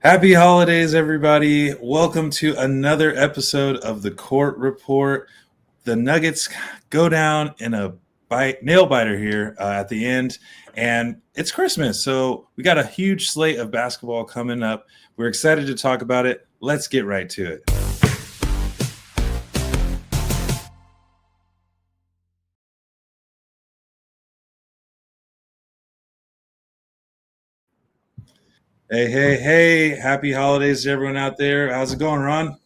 Happy holidays, everybody. Welcome to another episode of the Court Report. The Nuggets go down in a nail biter here at the end, and it's Christmas. So we got a huge slate of basketball coming up. We're excited to talk about it. Let's get right to it. Hey. Happy holidays to everyone out there. How's it going, Ron?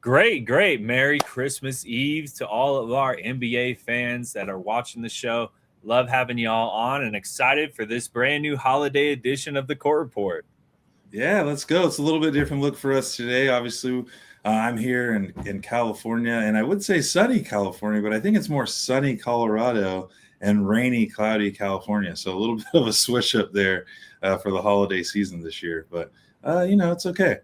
Great. Merry Christmas Eve to all of our NBA fans that are watching the show. Love having y'all on and excited for this brand new holiday edition of the Court Report. Yeah, let's go. It's a little bit different look for us today. Obviously, I'm here in California, and I would say sunny California, but I think it's more sunny Colorado and rainy, cloudy California. So a little bit of a switch up there for the holiday season this year. But, it's okay.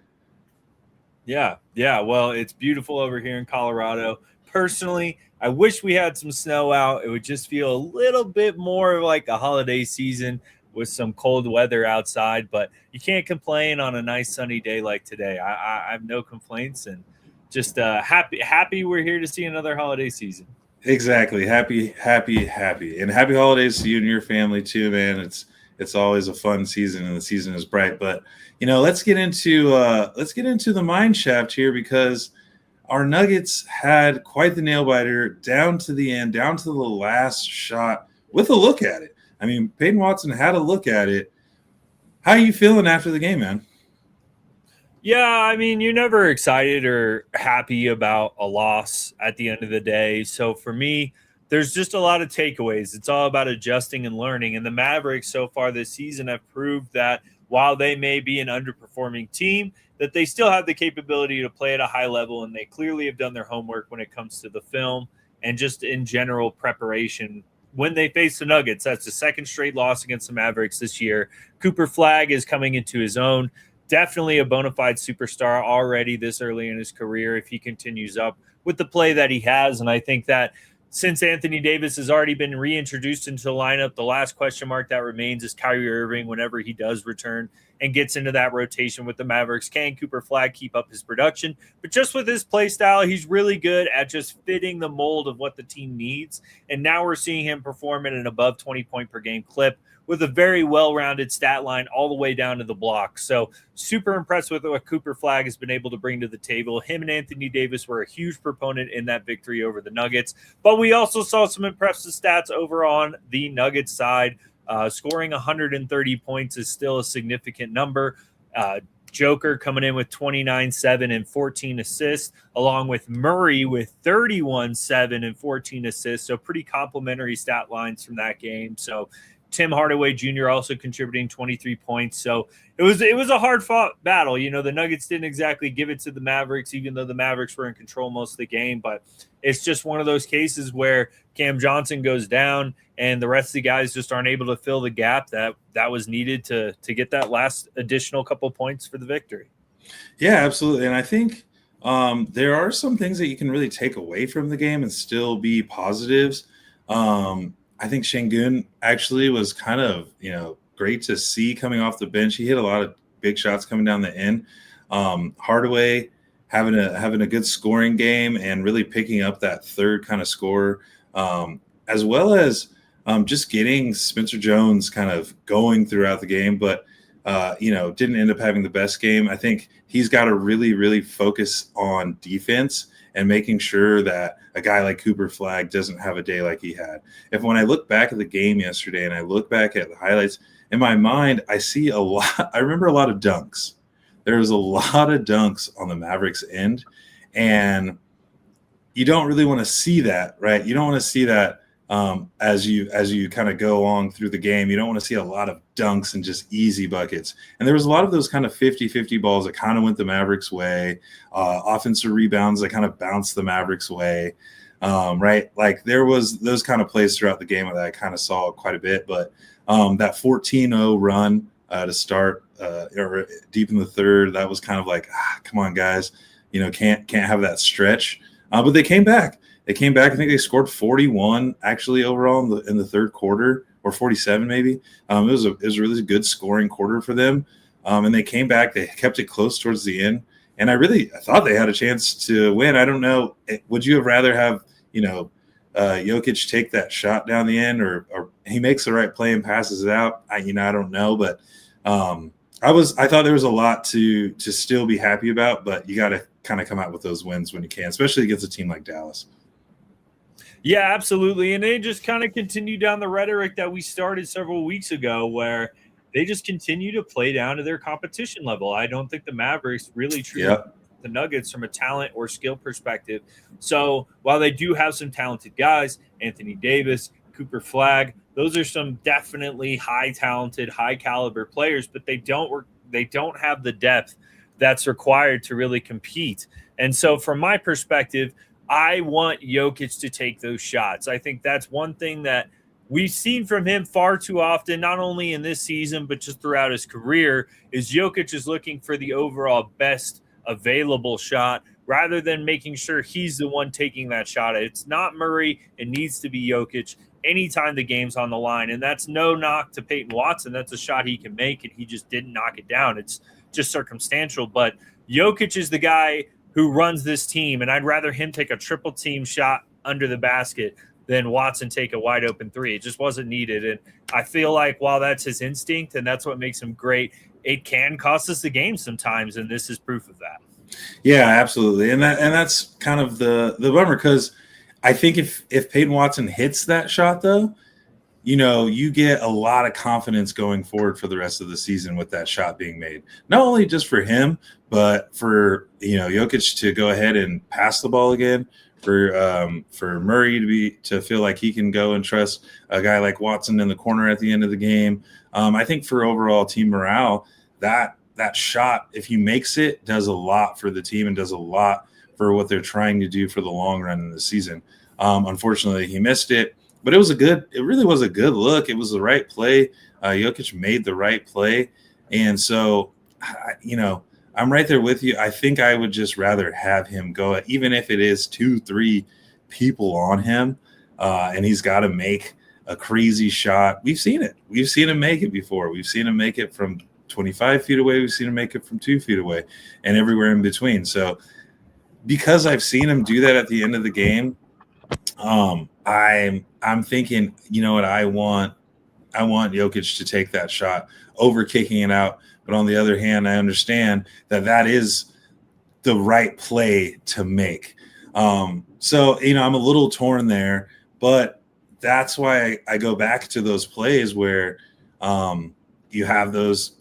Yeah. Well, it's beautiful over here in Colorado. Personally, I wish we had some snow out. It would just feel a little bit more like a holiday season with some cold weather outside, but you can't complain on a nice sunny day like today. I have no complaints and just happy we're here to see another holiday season. Exactly. Happy. And happy holidays to you and your family too, man. It's always a fun season and the season is bright. But let's get into the mine shaft here because our Nuggets had quite the nail biter down to the end, down to the last shot with a look at it. I mean, Peyton Watson had a look at it. How are you feeling after the game, man? Yeah, I mean, you're never excited or happy about a loss at the end of the day. So for me, there's just a lot of takeaways. It's all about adjusting and learning. And the Mavericks so far this season have proved that while they may be an underperforming team, that they still have the capability to play at a high level. And they clearly have done their homework when it comes to the film and just in general preparation. When they face the Nuggets, that's the second straight loss against the Mavericks this year. Cooper Flag is coming into his own. Definitely a bona fide superstar already this early in his career if he continues up with the play that he has. And I think that since Anthony Davis has already been reintroduced into the lineup, the last question mark that remains is Kyrie Irving whenever he does return and gets into that rotation with the Mavericks. Can Cooper Flag keep up his production? But just with his play style, he's really good at just fitting the mold of what the team needs. And now we're seeing him perform at an above 20 point per game clip with a very well-rounded stat line all the way down to the block. So super impressed with what Cooper Flag has been able to bring to the table. Him and Anthony Davis were a huge proponent in that victory over the Nuggets. But we also saw some impressive stats over on the Nuggets side. Scoring 130 points is still a significant number. Joker coming in with 29-7 and 14 assists, along with Murray with 31-7 and 14 assists. So pretty complimentary stat lines from that game. So Tim Hardaway Jr. also contributing 23 points. So it was a hard-fought battle. The Nuggets didn't exactly give it to the Mavericks, even though the Mavericks were in control most of the game. But it's just one of those cases where Cam Johnson goes down and the rest of the guys just aren't able to fill the gap that was needed to get that last additional couple points for the victory. Yeah, absolutely. And I think there are some things that you can really take away from the game and still be positives. I think Şengün actually was kind of, great to see coming off the bench. He hit a lot of big shots coming down the end. Hardaway having a good scoring game and really picking up that third kind of score, as well as just getting Spencer Jones kind of going throughout the game, but didn't end up having the best game. I think he's got to really, really focus on defense and making sure that a guy like Cooper Flag doesn't have a day like he had. When I look back at the game yesterday and I look back at the highlights, in my mind, I remember a lot of dunks. There was a lot of dunks on the Mavericks end, and you don't really want to see that, right? You don't want to see that as you kind of go along through the game. You don't want to see a lot of dunks and just easy buckets. And there was a lot of those kind of 50-50 balls that kind of went the Mavericks' way, offensive rebounds that kind of bounced the Mavericks' way, right? Like there was those kind of plays throughout the game that I kind of saw quite a bit. But that 14-0 run to start or deep in the third, that was kind of like, come on, guys, can't have that stretch. But they came back. I think they scored 41 actually overall in the third quarter, or 47 maybe. It was a really good scoring quarter for them. And they came back. They kept it close towards the end. And I thought they had a chance to win. I don't know. Would you have rather have, Jokic take that shot down the end, or he makes the right play and passes it out? I don't know. But I thought there was a lot to still be happy about, but you got to kind of come out with those wins when you can, especially against a team like Dallas. Yeah, absolutely. And they just kind of continue down the rhetoric that we started several weeks ago, where they just continue to play down to their competition level. I don't think the Mavericks really treat the Nuggets from a talent or skill perspective. So while they do have some talented guys, Anthony Davis, Cooper Flagg, those are some definitely high talented, high caliber players, but they don't have the depth that's required to really compete. And so from my perspective, I want Jokic to take those shots. I think that's one thing that we've seen from him far too often, not only in this season, but just throughout his career, is Jokic is looking for the overall best available shot rather than making sure he's the one taking that shot. It's not Murray. It needs to be Jokic anytime the game's on the line. And that's no knock to Peyton Watson. That's a shot he can make, and he just didn't knock it down. It's just circumstantial. But Jokic is the guy who runs this team, and I'd rather him take a triple team shot under the basket than Watson take a wide open three. It just wasn't needed. And I feel like while that's his instinct and that's what makes him great, it can cost us the game sometimes, and this is proof of that. Yeah, absolutely. And that's kind of the bummer, because I think if Peyton Watson hits that shot, though, you get a lot of confidence going forward for the rest of the season with that shot being made. Not only just for him, but for Jokic to go ahead and pass the ball again, for Murray to feel like he can go and trust a guy like Watson in the corner at the end of the game. I think for overall team morale, that shot, if he makes it, does a lot for the team and does a lot for what they're trying to do for the long run in the season. Unfortunately, he missed it, but it really was a good look. It was the right play. Jokic made the right play. And so, I'm right there with you. I think I would just rather have him go, even if it is 2-3 people on him, and he's got to make a crazy shot. We've seen it. We've seen him make it before. We've seen him make it from 25 feet away. We've seen him make it from 2 feet away, and everywhere in between. So because I've seen him do that at the end of the game, I'm thinking, you know what, I want Jokic to take that shot over kicking it out. But on the other hand, I understand that is the right play to make. So, I'm a little torn there, but that's why I go back to those plays where you have those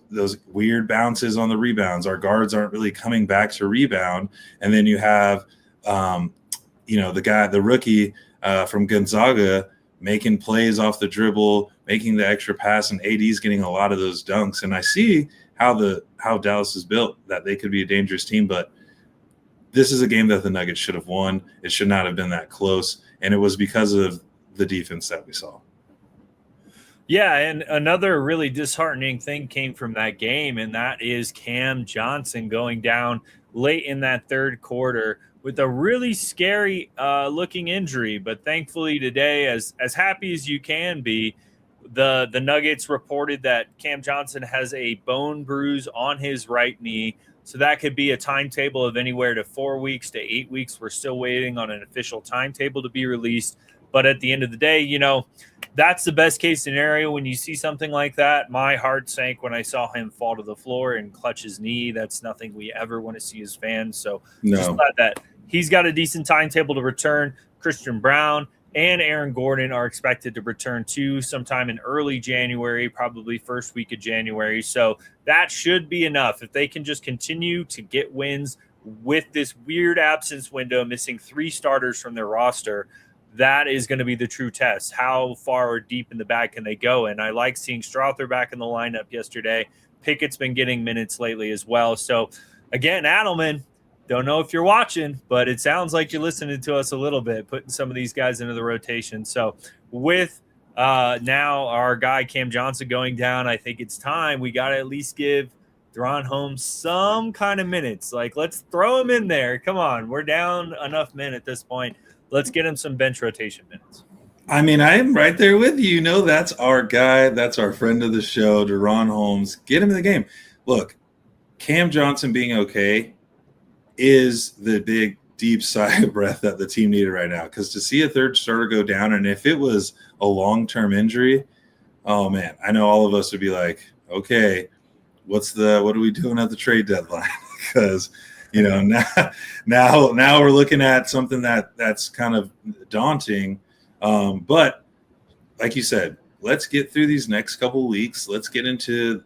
weird bounces on the rebounds. Our guards aren't really coming back to rebound. And then you have, the rookie from Gonzaga making plays off the dribble, making the extra pass, and AD's getting a lot of those dunks. And I see how Dallas is built, that they could be a dangerous team, but this is a game that the Nuggets should have won. It should not have been that close, and it was because of the defense that we saw. Yeah, and another really disheartening thing came from that game, and that is Cam Johnson going down late in that third quarter with a really scary looking injury. But thankfully today, as happy as you can be, the Nuggets reported that Cam Johnson has a bone bruise on his right knee. So that could be a timetable of anywhere to 4 weeks to 8 weeks. We're still waiting on an official timetable to be released. But at the end of the day, that's the best case scenario when you see something like that. My heart sank when I saw him fall to the floor and clutch his knee. That's nothing we ever want to see as fans. So just glad that he's got a decent timetable to return. Christian Brown and Aaron Gordon are expected to return too sometime in early January, probably first week of January. So that should be enough. If they can just continue to get wins with this weird absence window, missing 3 starters from their roster, that is going to be the true test. How far or deep in the bag can they go? And I like seeing Strother back in the lineup yesterday. Pickett's been getting minutes lately as well. So again, Adelman, don't know if you're watching, but it sounds like you're listening to us a little bit, putting some of these guys into the rotation. So with now our guy Cam Johnson going down, I think it's time we got to at least give Deron Holmes some kind of minutes. Like, let's throw him in there. Come on, we're down enough men at this point. Let's get him some bench rotation minutes. I mean, I am right there with you. That's our guy. That's our friend of the show, Deron Holmes. Get him in the game. Look, Cam Johnson being okay is the big deep sigh of breath that the team needed right now. Because to see a third starter go down, and if it was a long-term injury, oh man, I know all of us would be like, okay, what are we doing at the trade deadline? Because now we're looking at something that's kind of daunting. But like you said, let's get through these next couple of weeks. Let's get into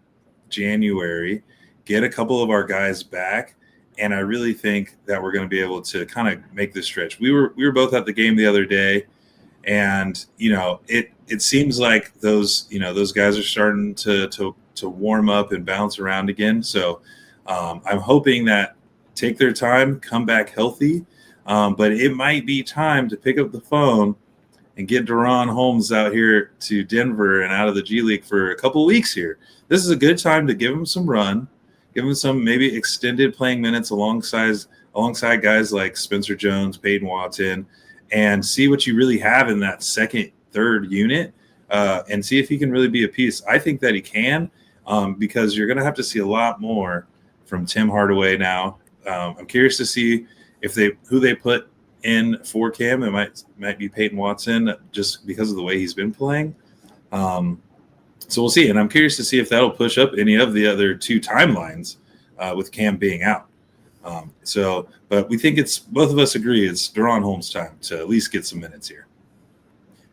January, get a couple of our guys back, and I really think that we're going to be able to kind of make this stretch. We were both at the game the other day, and it seems like those guys are starting to warm up and bounce around again. So I'm hoping that take their time, come back healthy, but it might be time to pick up the phone and get Deron Holmes out here to Denver and out of the G League for a couple of weeks here. This is a good time to give him some run, give him some maybe extended playing minutes alongside guys like Spencer Jones, Peyton Watson, and see what you really have in that second, third unit, and see if he can really be a piece. I think that he can, because you're going to have to see a lot more from Tim Hardaway now. I'm curious to see who they put in for Cam. It might be Peyton Watson just because of the way he's been playing. So we'll see. And I'm curious to see if that'll push up any of the other two timelines with Cam being out. But we think both of us agree it's Deron Holmes' time to at least get some minutes here.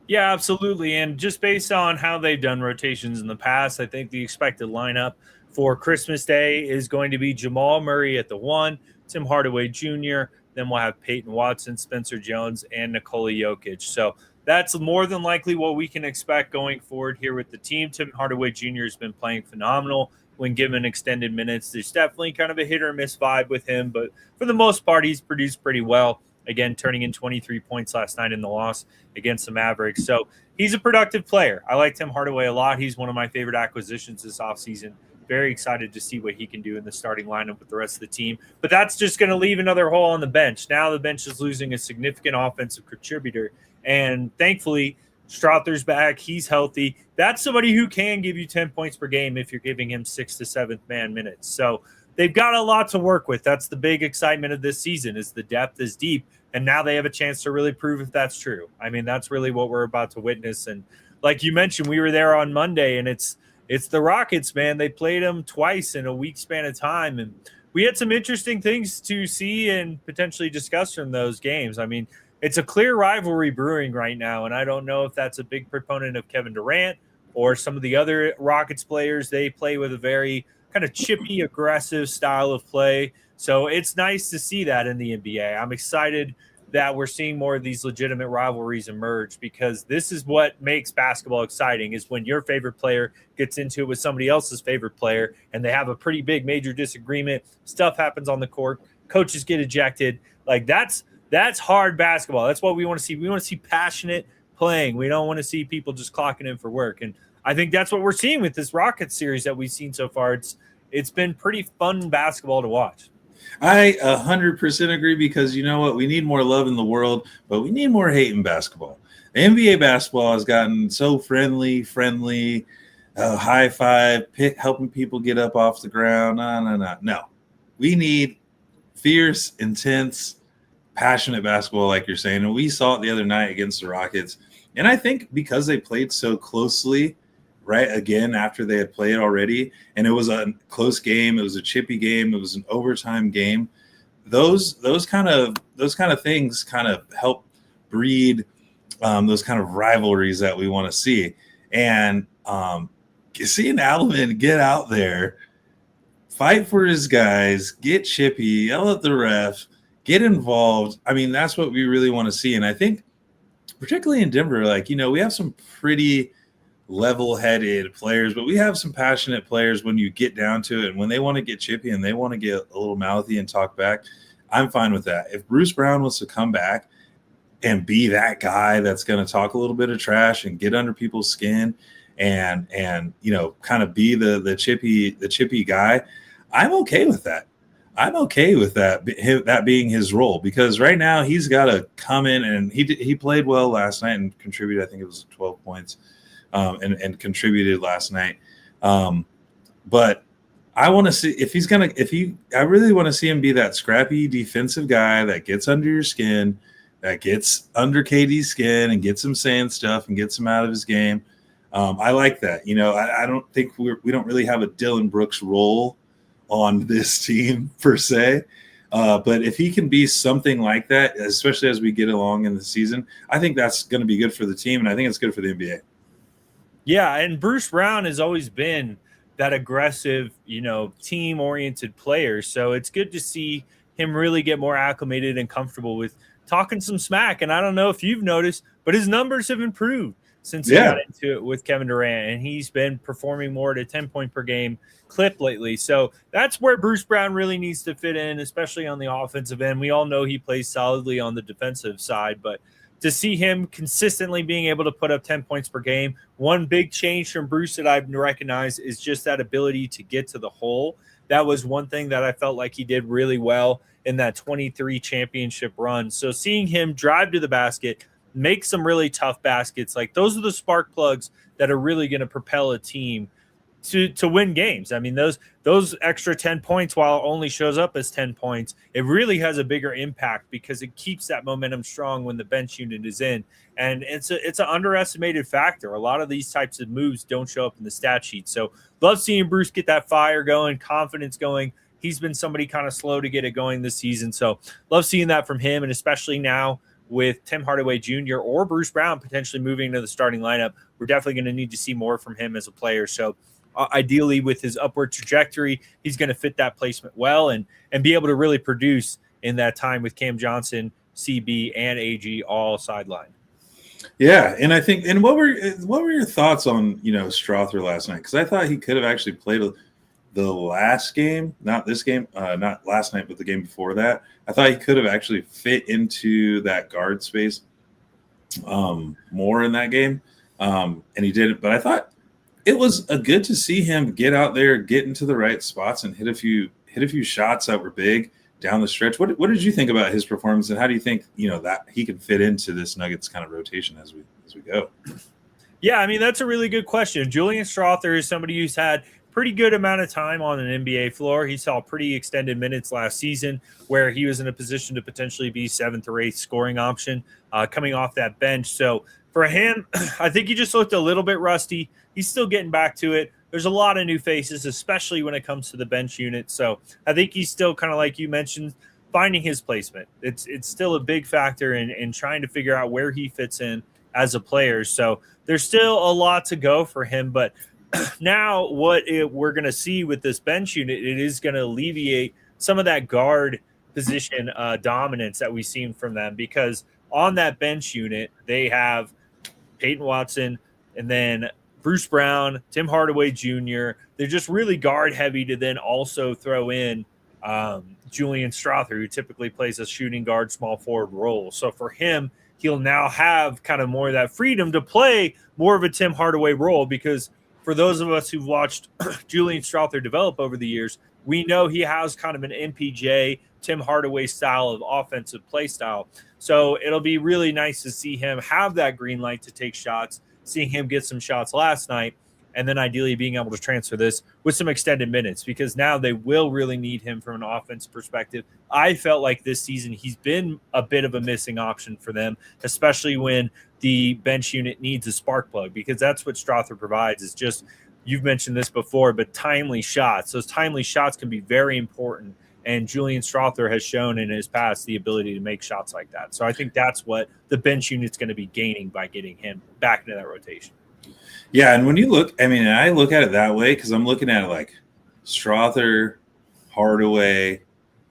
Yeah, absolutely. And just based on how they've done rotations in the past, I think the expected lineup for Christmas Day is going to be Jamal Murray at the 1, Tim Hardaway Jr., then we'll have Peyton Watson, Spencer Jones, and Nikola Jokic. So that's more than likely what we can expect going forward here with the team. Tim Hardaway Jr. has been playing phenomenal when given extended minutes. There's definitely kind of a hit or miss vibe with him, but for the most part, he's produced pretty well. Again, turning in 23 points last night in the loss against the Mavericks. So he's a productive player. I like Tim Hardaway a lot. He's one of my favorite acquisitions this offseason. Very excited to see what he can do in the starting lineup with the rest of the team. But that's just going to leave another hole on the bench. Now the bench is losing a significant offensive contributor. And thankfully, Strother's back. He's healthy. That's somebody who can give you 10 points per game if you're giving him 6th to 7th man minutes. So they've got a lot to work with. That's the big excitement of this season, is the depth is deep. And now they have a chance to really prove if that's true. I mean, that's really what we're about to witness. And like you mentioned, we were there on Monday, and it's the Rockets, man. They played them twice in a week span of time. And we had some interesting things to see and potentially discuss from those games. I mean, it's a clear rivalry brewing right now, and I don't know if that's a big proponent of Kevin Durant or some of the other Rockets players. They play with a very kind of chippy, aggressive style of play. So it's nice to see that in the NBA. I'm excited that we're seeing more of these legitimate rivalries emerge, because this is what makes basketball exciting, is when your favorite player gets into it with somebody else's favorite player and they have a pretty big major disagreement. Stuff happens on the court. Coaches get ejected. Like that's hard basketball. That's what we want to see. We want to see passionate playing. We don't want to see people just clocking in for work. And I think that's what we're seeing with this Rockets series that we've seen so far. It's been pretty fun basketball to watch. I 100% agree, because you know what? We need more love in the world, but we need more hate in basketball. The NBA basketball has gotten so friendly, high five, helping people get up off the ground. No. We need fierce, intense, passionate basketball, like you're saying. And we saw it the other night against the Rockets. And I think because they played so closely, right, again, after they had played already, and it was a close game, it was a chippy game, it was an overtime game, those kind of things kind of help breed those kind of rivalries that we want to see. And seeing Alvin get out there, fight for his guys, get chippy, yell at the ref, get involved, I mean, that's what we really want to see. And I think particularly in Denver, we have some pretty level-headed players, but we have some passionate players when you get down to it. And when they want to get chippy and they want to get a little mouthy and talk back, I'm fine with that. If Bruce Brown wants to come back and be that guy that's going to talk a little bit of trash and get under people's skin and kind of be the chippy guy, I'm okay with that. I'm okay with that being his role, because right now he's got to come in, and he played well last night and contributed. I think it was 12 points. And contributed last night. But I want to see I really want to see him be that scrappy defensive guy that gets under your skin, that gets under KD's skin and gets him saying stuff and gets him out of his game. I like that. I don't think we don't really have a Dylan Brooks role on this team per se. But if he can be something like that, especially as we get along in the season, I think that's going to be good for the team, and I think it's good for the NBA. Yeah, and Bruce Brown has always been that aggressive, team-oriented player. So it's good to see him really get more acclimated and comfortable with talking some smack. And I don't know if you've noticed, but his numbers have improved since he got into it with Kevin Durant, and he's been performing more at a 10-point per game clip lately. So that's where Bruce Brown really needs to fit in, especially on the offensive end. We all know he plays solidly on the defensive side, but to see him consistently being able to put up 10 points per game, one big change from Bruce that I've recognized is just that ability to get to the hole. That was one thing that I felt like he did really well in that 23 championship run. So seeing him drive to the basket, make some really tough baskets, like those are the spark plugs that are really going to propel a team to win games. I mean, those extra 10 points, while it only shows up as 10 points, it really has a bigger impact because it keeps that momentum strong when the bench unit is in. And it's an underestimated factor. A lot of these types of moves don't show up in the stat sheet. So love seeing Bruce get that fire going, confidence going. He's been somebody kind of slow to get it going this season. So love seeing that from him, and especially now with Tim Hardaway Jr. or Bruce Brown potentially moving into the starting lineup, we're definitely going to need to see more from him as a player. So ideally, with his upward trajectory, he's going to fit that placement well and be able to really produce in that time with Cam Johnson, CB, and AG all sidelined. Yeah, and I think, and what were your thoughts on Strother last night? Because I thought he could have actually played the last game, not this game, not last night, but the game before that. I thought he could have actually fit into that guard space more in that game, and he didn't. But I thought it was good to see him get out there, get into the right spots, and hit a few shots that were big down the stretch. What did you think about his performance, and how do you think that he can fit into this Nuggets kind of rotation as we go? Yeah, I mean, that's a really good question. Julian Strother is somebody who's had pretty good amount of time on an NBA floor. He saw pretty extended minutes last season where he was in a position to potentially be 7th or 8th scoring option coming off that bench. So for him, I think he just looked a little bit rusty. He's still getting back to it. There's a lot of new faces, especially when it comes to the bench unit. So I think he's still kind of, like you mentioned, finding his placement. It's still a big factor in trying to figure out where he fits in as a player. So there's still a lot to go for him. But now we're going to see with this bench unit, it is going to alleviate some of that guard position dominance that we've seen from them, because on that bench unit, they have Peyton Watson and then Bruce Brown, Tim Hardaway Jr. They're just really guard heavy to then also throw in Julian Strother, who typically plays a shooting guard, small forward role. So for him, he'll now have kind of more of that freedom to play more of a Tim Hardaway role, because for those of us who've watched Julian Strother develop over the years, we know he has kind of an MPJ, Tim Hardaway style of offensive play style. So it'll be really nice to see him have that green light to take shots, seeing him get some shots last night, and then ideally being able to transfer this with some extended minutes, because now they will really need him from an offense perspective. I felt like this season he's been a bit of a missing option for them, especially when the bench unit needs a spark plug, because that's what Strother provides, is just, you've mentioned this before, but timely shots. Those timely shots can be very important, and Julian Strother has shown in his past the ability to make shots like that. So I think that's what the bench unit's going to be gaining by getting him back into that rotation. Yeah, and when you look, I mean, I look at it that way because I'm looking at it like Strother, Hardaway.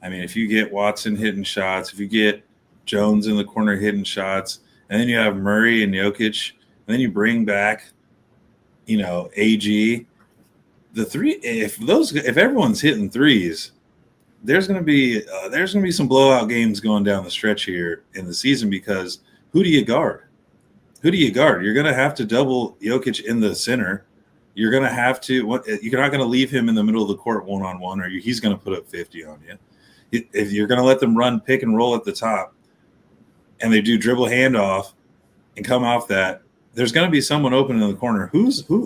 I mean, if you get Watson hitting shots, if you get Jones in the corner hitting shots, and then you have Murray and Jokic, and then you bring back, AG, the three. If everyone's hitting threes, there's going to be some blowout games going down the stretch here in the season, because who do you guard? You're going to have to double Jokic in the center. You're going to have to. You're not going to leave him in the middle of the court one-on-one, or he's going to put up 50 on you. If you're going to let them run pick and roll at the top, and they do dribble handoff and come off that, there's going to be someone open in the corner.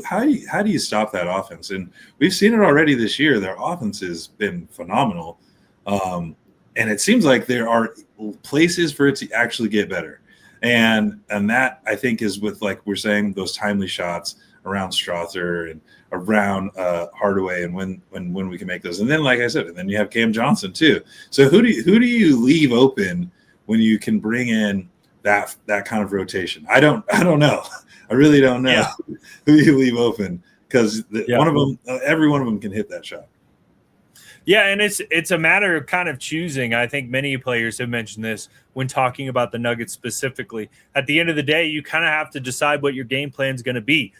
How do you stop that offense? And we've seen it already this year. Their offense has been phenomenal. And it seems like there are places for it to actually get better. And that, I think, is with, like we're saying, those timely shots around Strother and around Hardaway, and when we can make those. And then, like I said, and then you have Cam Johnson too. So who do you leave open when you can bring in that kind of rotation? I don't know. I really don't know who you leave open, because one of them, every one of them can hit that shot. Yeah, and it's a matter of kind of choosing. I think many players have mentioned this when talking about the Nuggets specifically. At the end of the day, you kind of have to decide what your game plan is going to be.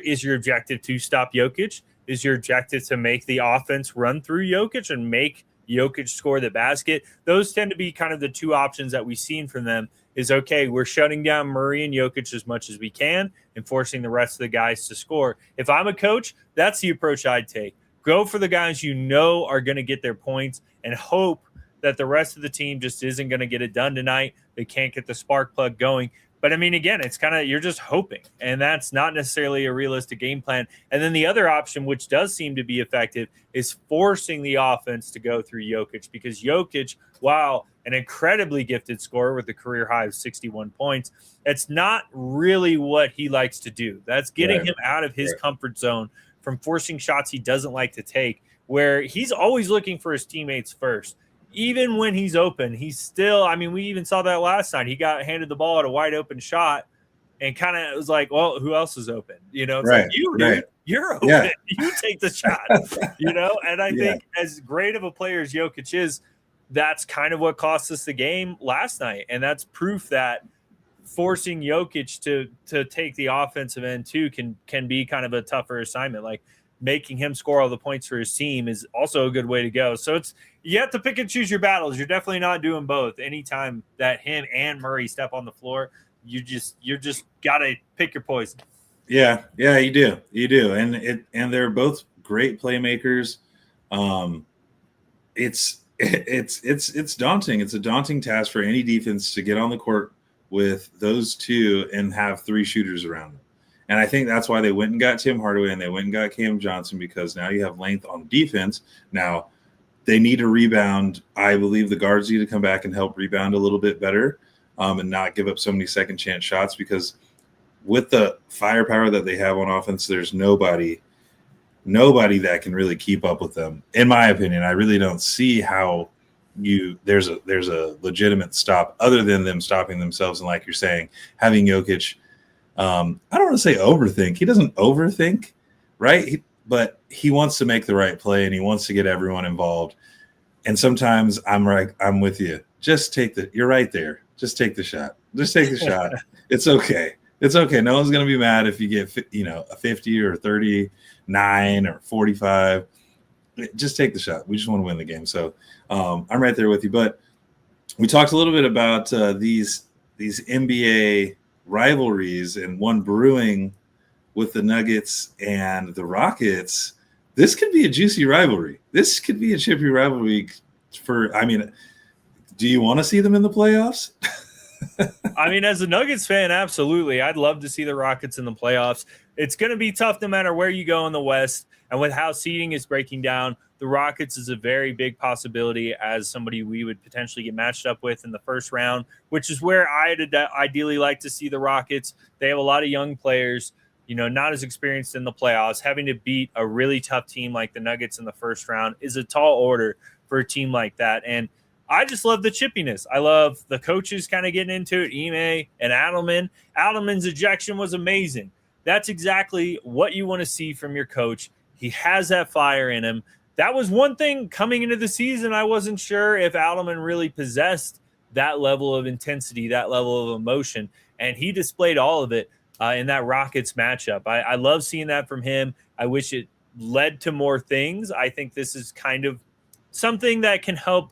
Is your objective to stop Jokic? Is your objective to make the offense run through Jokic and make Jokic score the basket? Those tend to be kind of the two options that we've seen from them. Is, okay, we're shutting down Murray and Jokic as much as we can and forcing the rest of the guys to score. If I'm a coach, that's the approach I'd take. Go for the guys you know are going to get their points and hope that the rest of the team just isn't going to get it done tonight. They can't get the spark plug going. But, I mean, again, it's kind of, you're just hoping, and that's not necessarily a realistic game plan. And then the other option, which does seem to be effective, is forcing the offense to go through Jokic, because Jokic, while an incredibly gifted scorer with a career high of 61 points, it's not really what he likes to do. That's getting him out of his comfort zone from forcing shots he doesn't like to take, where he's always looking for his teammates first. Even when he's open, he's still, I mean, we even saw that last night. He got handed the ball at a wide open shot and kind of was like, well, who else is open? You know, it's like, dude, you're open. Yeah. You take the shot, you know? And I think as great of a player as Jokic is, that's kind of what cost us the game last night. And that's proof that forcing Jokic to take the offensive end too can be kind of a tougher assignment. Like, making him score all the points for his team is also a good way to go. So you have to pick and choose your battles. You're definitely not doing both. Anytime that him and Murray step on the floor, you're just got to pick your poison. Yeah, you do. And they're both great playmakers. It's daunting. It's a daunting task for any defense to get on the court with those two and have three shooters around them. And I think that's why they went and got Tim Hardaway and they went and got Cam Johnson, because now you have length on defense. Now they need to rebound. I believe the guards need to come back and help rebound a little bit better, and not give up so many second chance shots, because with the firepower that they have on offense, there's nobody that can really keep up with them. In my opinion, I really don't see how there's a legitimate stop other than them stopping themselves. And like you're saying, having Jokic, I don't want to say overthink. He doesn't overthink, right? But he wants to make the right play and he wants to get everyone involved. And sometimes I'm with you. You're right there. Just take the shot. Just take the shot. It's okay. It's okay. No one's going to be mad if you get, a 50 or 39 or 45. Just take the shot. We just want to win the game. So I'm right there with you. But we talked a little bit about these NBA rivalries, and one brewing with the Nuggets and the Rockets. This could be a juicy rivalry. This could be a chippy rivalry do you want to see them in the playoffs? I mean, as a Nuggets fan, absolutely. I'd love to see the Rockets in the playoffs. It's going to be tough no matter where you go in the West. And with how seeding is breaking down, the Rockets is a very big possibility as somebody we would potentially get matched up with in the first round, which is where I'd ideally like to see the Rockets. They have a lot of young players, not as experienced in the playoffs. Having to beat a really tough team like the Nuggets in the first round is a tall order for a team like that. And I just love the chippiness. I love the coaches kind of getting into it, Ime and Adelman. Adelman's ejection was amazing. That's exactly what you want to see from your coach. He has that fire in him. That was one thing coming into the season. I wasn't sure if Adelman really possessed that level of intensity, that level of emotion, and he displayed all of it in that Rockets matchup. I love seeing that from him. I wish it led to more things. I think this is kind of something that can help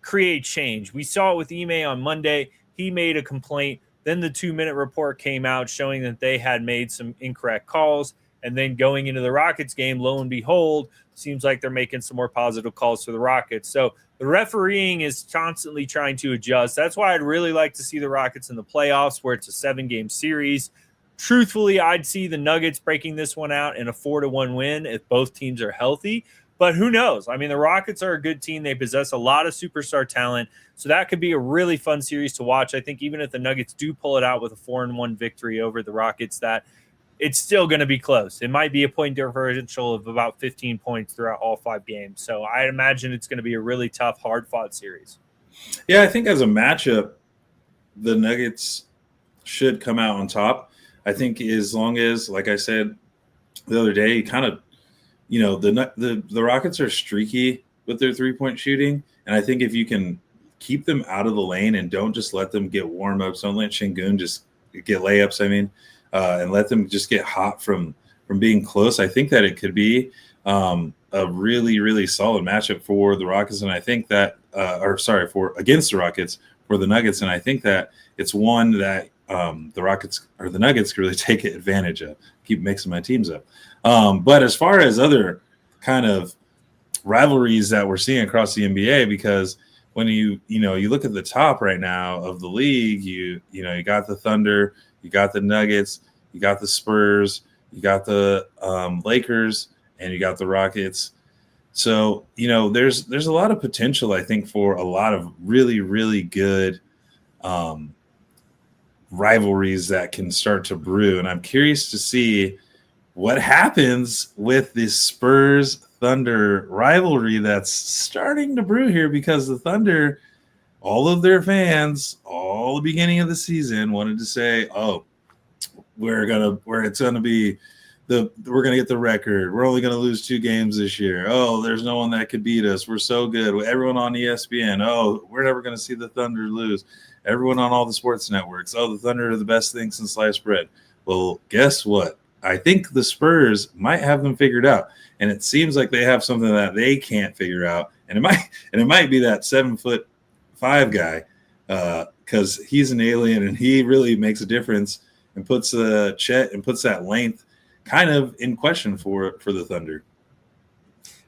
create change. We saw it with Ime on Monday. He made a complaint. Then the 2-minute report came out showing that they had made some incorrect calls. And then going into the Rockets game, lo and behold, seems like they're making some more positive calls for the Rockets. So the refereeing is constantly trying to adjust. That's why I'd really like to see the Rockets in the playoffs, where it's a 7-game series. truthfully, I'd see the Nuggets breaking this one out in a 4-1 win if both teams are healthy. But who knows? I mean, the Rockets are a good team. They possess a lot of superstar talent. So that could be a really fun series to watch. I think even if the Nuggets do pull it out with a 4-1 victory over the Rockets, that it's still going to be close. It might be a point differential of about 15 points throughout all 5 games. So I imagine it's going to be a really tough, hard-fought series. Yeah, I think as a matchup, the Nuggets should come out on top. I think as long as, like I said the other day, kind of, the Rockets are streaky with their 3-point shooting, and I think if you can keep them out of the lane and don't just let them get warm ups, don't let Şengün just get layups. I mean, and let them just get hot from being close. I think that it could be a really, really solid matchup for the Rockets, and I think that, for against the Rockets for the Nuggets, and I think that it's one that the Rockets or the Nuggets can really take advantage of. Keep mixing my teams up. But as far as other kind of rivalries that we're seeing across the NBA, because when you look at the top right now of the league, you got the Thunder, you got the Nuggets, you got the Spurs, you got the Lakers, and you got the Rockets. So, there's a lot of potential, I think, for a lot of really, really good rivalries that can start to brew. And I'm curious to see what happens with this Spurs Thunder rivalry that's starting to brew here, because the Thunder, all of their fans, all the beginning of the season wanted to say, oh, we're gonna get the record. We're only gonna lose 2 games this year. Oh, there's no one that could beat us. We're so good. Everyone on ESPN. Oh, we're never gonna see the Thunder lose. Everyone on all the sports networks. Oh, the Thunder are the best thing since sliced bread. Well, guess what? I think the Spurs might have them figured out, and it seems like they have something that they can't figure out, and it might be that 7'5" guy, because he's an alien and he really makes a difference and puts that length kind of in question for the Thunder.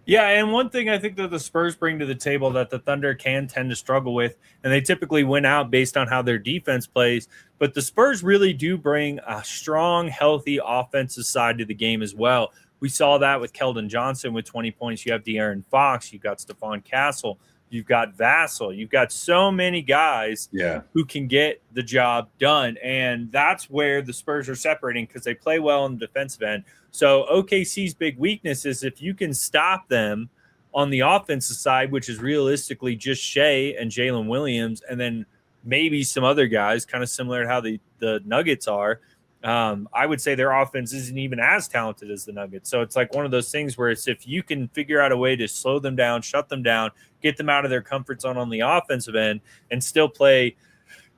Yeah, and one thing I think that the Spurs bring to the table that the Thunder can tend to struggle with, and they typically win out based on how their defense plays, but the Spurs really do bring a strong, healthy offensive side to the game as well. We saw that with Keldon Johnson with 20 points. You have De'Aaron Fox, you've got Stephon Castle, you've got Vassell, you've got so many guys who can get the job done, and that's where the Spurs are separating because they play well on the defensive end. So OKC's big weakness is if you can stop them on the offensive side, which is realistically just Shea and Jalen Williams, and then maybe some other guys, kind of similar to how the Nuggets are. I would say their offense isn't even as talented as the Nuggets. So it's like one of those things where it's if you can figure out a way to slow them down, shut them down, get them out of their comfort zone on the offensive end, and still play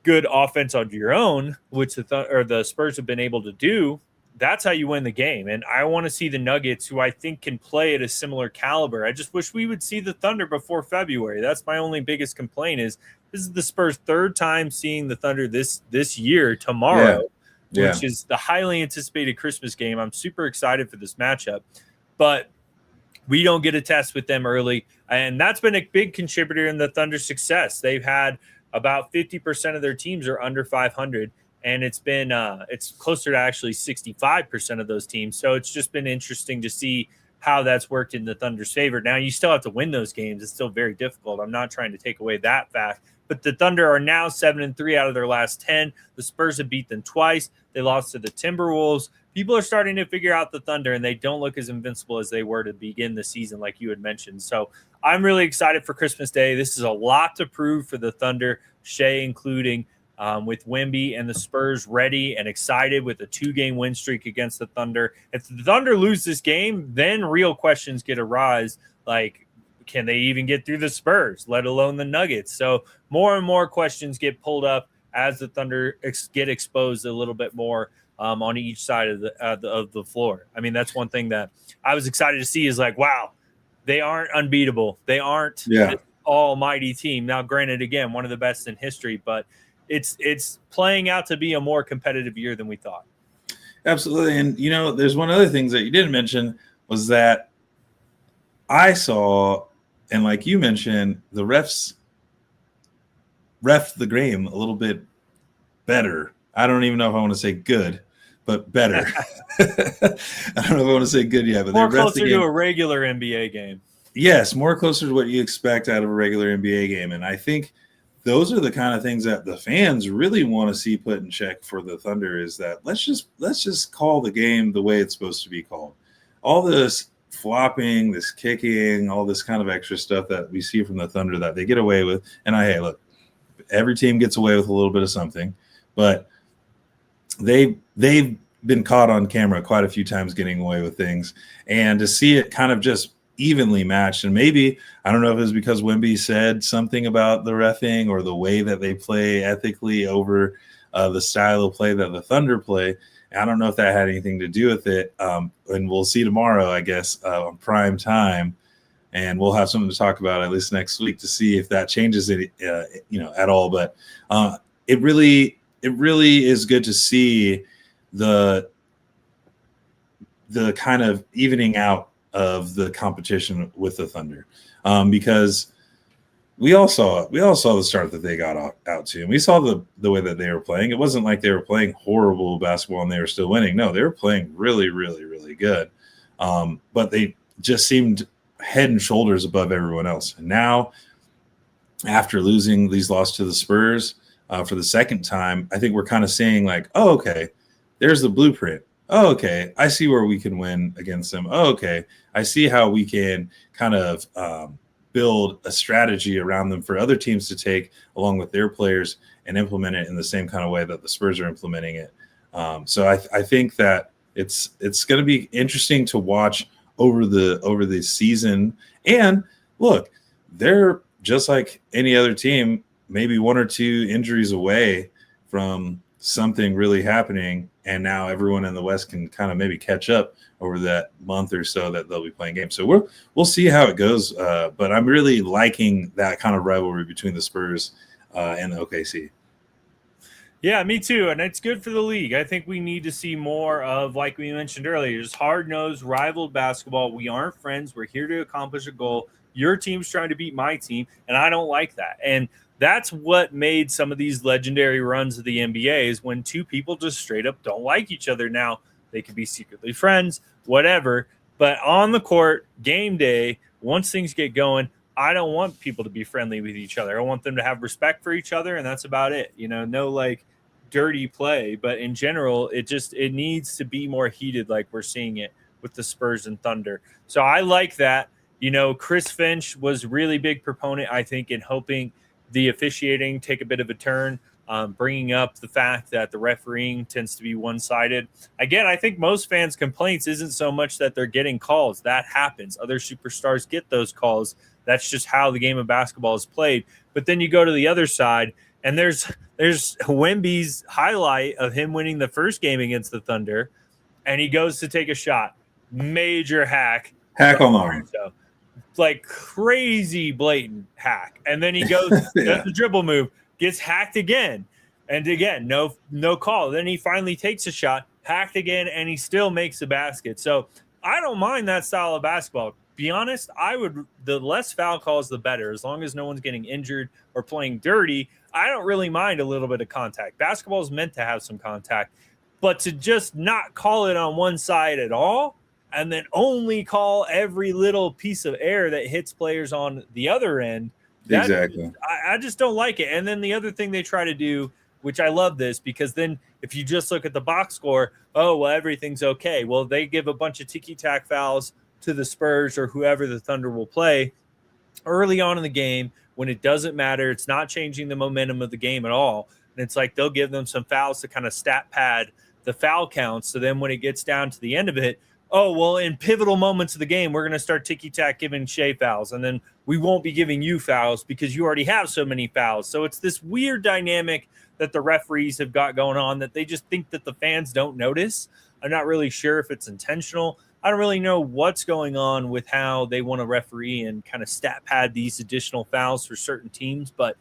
good offense on your own, which the Spurs have been able to do, that's how you win the game. And I want to see the Nuggets, who I think can play at a similar caliber. I just wish we would see the Thunder before February. That's my only biggest complaint is this is the Spurs' 3rd time seeing the Thunder this year tomorrow, which is the highly anticipated Christmas game. I'm super excited for this matchup, but we don't get a test with them early. And that's been a big contributor in the Thunder's success. They've had about 50% of their teams are under 500. And it's been it's closer to actually 65% of those teams. So it's just been interesting to see how that's worked in the Thunder's favor. Now, you still have to win those games. It's still very difficult. I'm not trying to take away that fact. But the Thunder are now 7-3 out of their last 10. The Spurs have beat them twice. They lost to the Timberwolves. People are starting to figure out the Thunder, and they don't look as invincible as they were to begin the season, like you had mentioned. So I'm really excited for Christmas Day. This is a lot to prove for the Thunder, Shea including. With Wemby and the Spurs ready and excited with a 2-game win streak against the Thunder. If the Thunder lose this game, then real questions get arise, like can they even get through the Spurs, let alone the Nuggets? So more and more questions get pulled up as the Thunder get exposed a little bit more on each side of the floor. I mean, that's one thing that I was excited to see is like, wow, they aren't unbeatable. They aren't this almighty team. Now, granted, again, one of the best in history, but it's playing out to be a more competitive year than we thought. Absolutely. And, there's one other thing that you didn't mention was that I saw, and like you mentioned, the refs the game a little bit better. I don't even know if I want to say good, but better. I don't know if I want to say good yet, but More they rest closer the game. to a regular NBA game. Yes, more closer to what you expect out of a regular NBA game. And I think those are the kind of things that the fans really want to see put in check for the Thunder, is that let's just call the game the way it's supposed to be called. All this flopping, this kicking, all this kind of extra stuff that we see from the Thunder that they get away with. And hey, look, every team gets away with a little bit of something, but they've been caught on camera quite a few times getting away with things. And to see it kind of just evenly matched, and maybe I don't know if it was because Wemby said something about the reffing or the way that they play ethically over the style of play that the Thunder play. I don't know if that had anything to do with it, and we'll see tomorrow, I guess, on prime time, and we'll have something to talk about at least next week to see if that changes it, at all. But it really is good to see the kind of evening out of the competition with the Thunder, because we all saw the start that they got out to, and we saw the way that they were playing. It wasn't like they were playing horrible basketball and they were still winning. No, they were playing really, really, really good, but they just seemed head and shoulders above everyone else. And now, after losing these losses to the Spurs for the second time, I think we're kind of seeing like, oh, okay, there's the blueprint. Oh, okay, I see where we can win against them. Oh, okay, I see how we can kind of build a strategy around them for other teams to take along with their players and implement it in the same kind of way that the Spurs are implementing it. So I think that it's going to be interesting to watch over the season. And look, they're just like any other team, maybe one or two injuries away from something really happening, and now everyone in the West can kind of maybe catch up over that month or so that they'll be playing games. So we'll see how it goes, but I'm really liking that kind of rivalry between the Spurs and the OKC. Yeah, me too, and it's good for the league. I think we need to see more of, like we mentioned earlier, just hard-nosed, rivaled basketball. We aren't friends. We're here to accomplish a goal. Your team's trying to beat my team, and I don't like that. And that's what made some of these legendary runs of the NBA, is when two people just straight up don't like each other. Now, they could be secretly friends, whatever, but on the court, game day, once things get going, I don't want people to be friendly with each other. I want them to have respect for each other, and that's about it. No like dirty play, but in general, it needs to be more heated, like we're seeing it with the Spurs and Thunder. So I like that. Chris Finch was really big proponent, I think, in hoping the officiating take a bit of a turn, bringing up the fact that the refereeing tends to be one-sided. Again, I think most fans' complaints isn't so much that they're getting calls. That happens. Other superstars get those calls. That's just how the game of basketball is played. But then you go to the other side, and there's Wemby's highlight of him winning the first game against the Thunder, and he goes to take a shot. Major hack. Hack on arm. So, like crazy blatant hack. And then he goes, does the dribble move, gets hacked again. And again, no call. Then he finally takes a shot, hacked again, and he still makes the basket. So I don't mind that style of basketball. Be honest, the less foul calls, the better. As long as no one's getting injured or playing dirty, I don't really mind a little bit of contact. Basketball is meant to have some contact. But to just not call it on one side at all, and then only call every little piece of air that hits players on the other end. Exactly. I just don't like it. And then the other thing they try to do, which I love this, because then if you just look at the box score, oh, well, everything's okay. Well, they give a bunch of ticky-tack fouls to the Spurs or whoever the Thunder will play early on in the game when it doesn't matter. It's not changing the momentum of the game at all. And it's like they'll give them some fouls to kind of stat pad the foul counts. So then when it gets down to the end of it, oh, well, in pivotal moments of the game, we're going to start ticky-tack giving Shea fouls, and then we won't be giving you fouls because you already have so many fouls. So it's this weird dynamic that the referees have got going on that they just think that the fans don't notice. I'm not really sure if it's intentional. I don't really know what's going on with how they want to referee and kind of stat pad these additional fouls for certain teams, but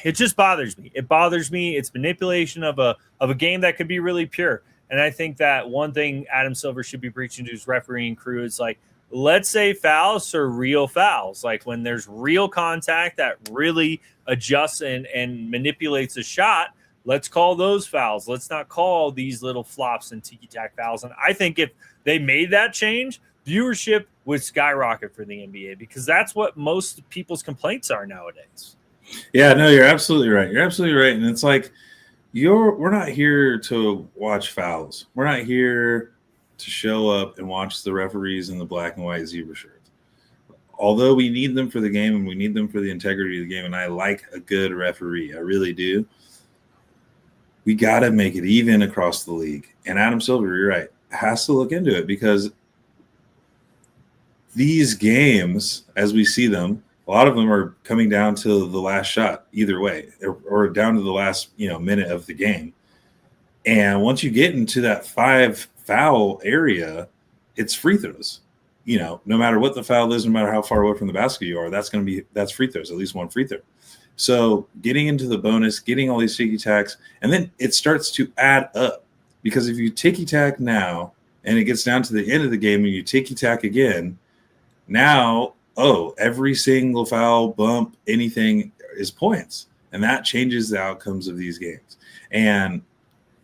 it just bothers me. It bothers me. It's manipulation of a game that could be really pure. And I think that one thing Adam Silver should be preaching to his refereeing crew is like, let's say fouls are real fouls. Like when there's real contact that really adjusts and manipulates a shot, let's call those fouls. Let's not call these little flops and ticky-tack fouls. And I think if they made that change, viewership would skyrocket for the NBA because that's what most people's complaints are nowadays. Yeah, no, you're absolutely right. You're absolutely right. And it's like we're not here to watch fouls. We're not here to show up and watch the referees in the black and white zebra shirts. Although we need them for the game and we need them for the integrity of the game, and I like a good referee, I really do. We got to make it even across the league. And Adam Silver, you're right, has to look into it because these games, as we see them, a lot of them are coming down to the last shot either way, or down to the last minute of the game. And once you get into that 5 foul area, it's free throws. No matter what the foul is, no matter how far away from the basket you are, that's free throws, at least one free throw. So getting into the bonus, getting all these ticky-tacks, and then it starts to add up. Because if you ticky-tack now and it gets down to the end of the game and you ticky-tack again, now, every single foul, bump, anything is points. And that changes the outcomes of these games. And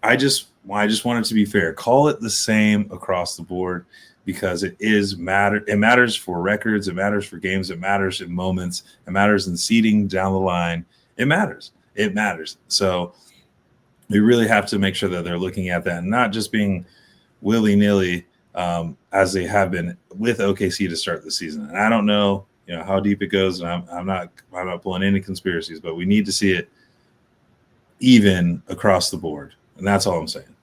I just want it to be fair. Call it the same across the board because it matters for records. It matters for games. It matters in moments. It matters in seeding down the line. It matters. So we really have to make sure that they're looking at that and not just being willy-nilly as they have been with OKC to start the season. And I don't know, how deep it goes, and I'm not pulling any conspiracies, but we need to see it even across the board, and that's all I'm saying.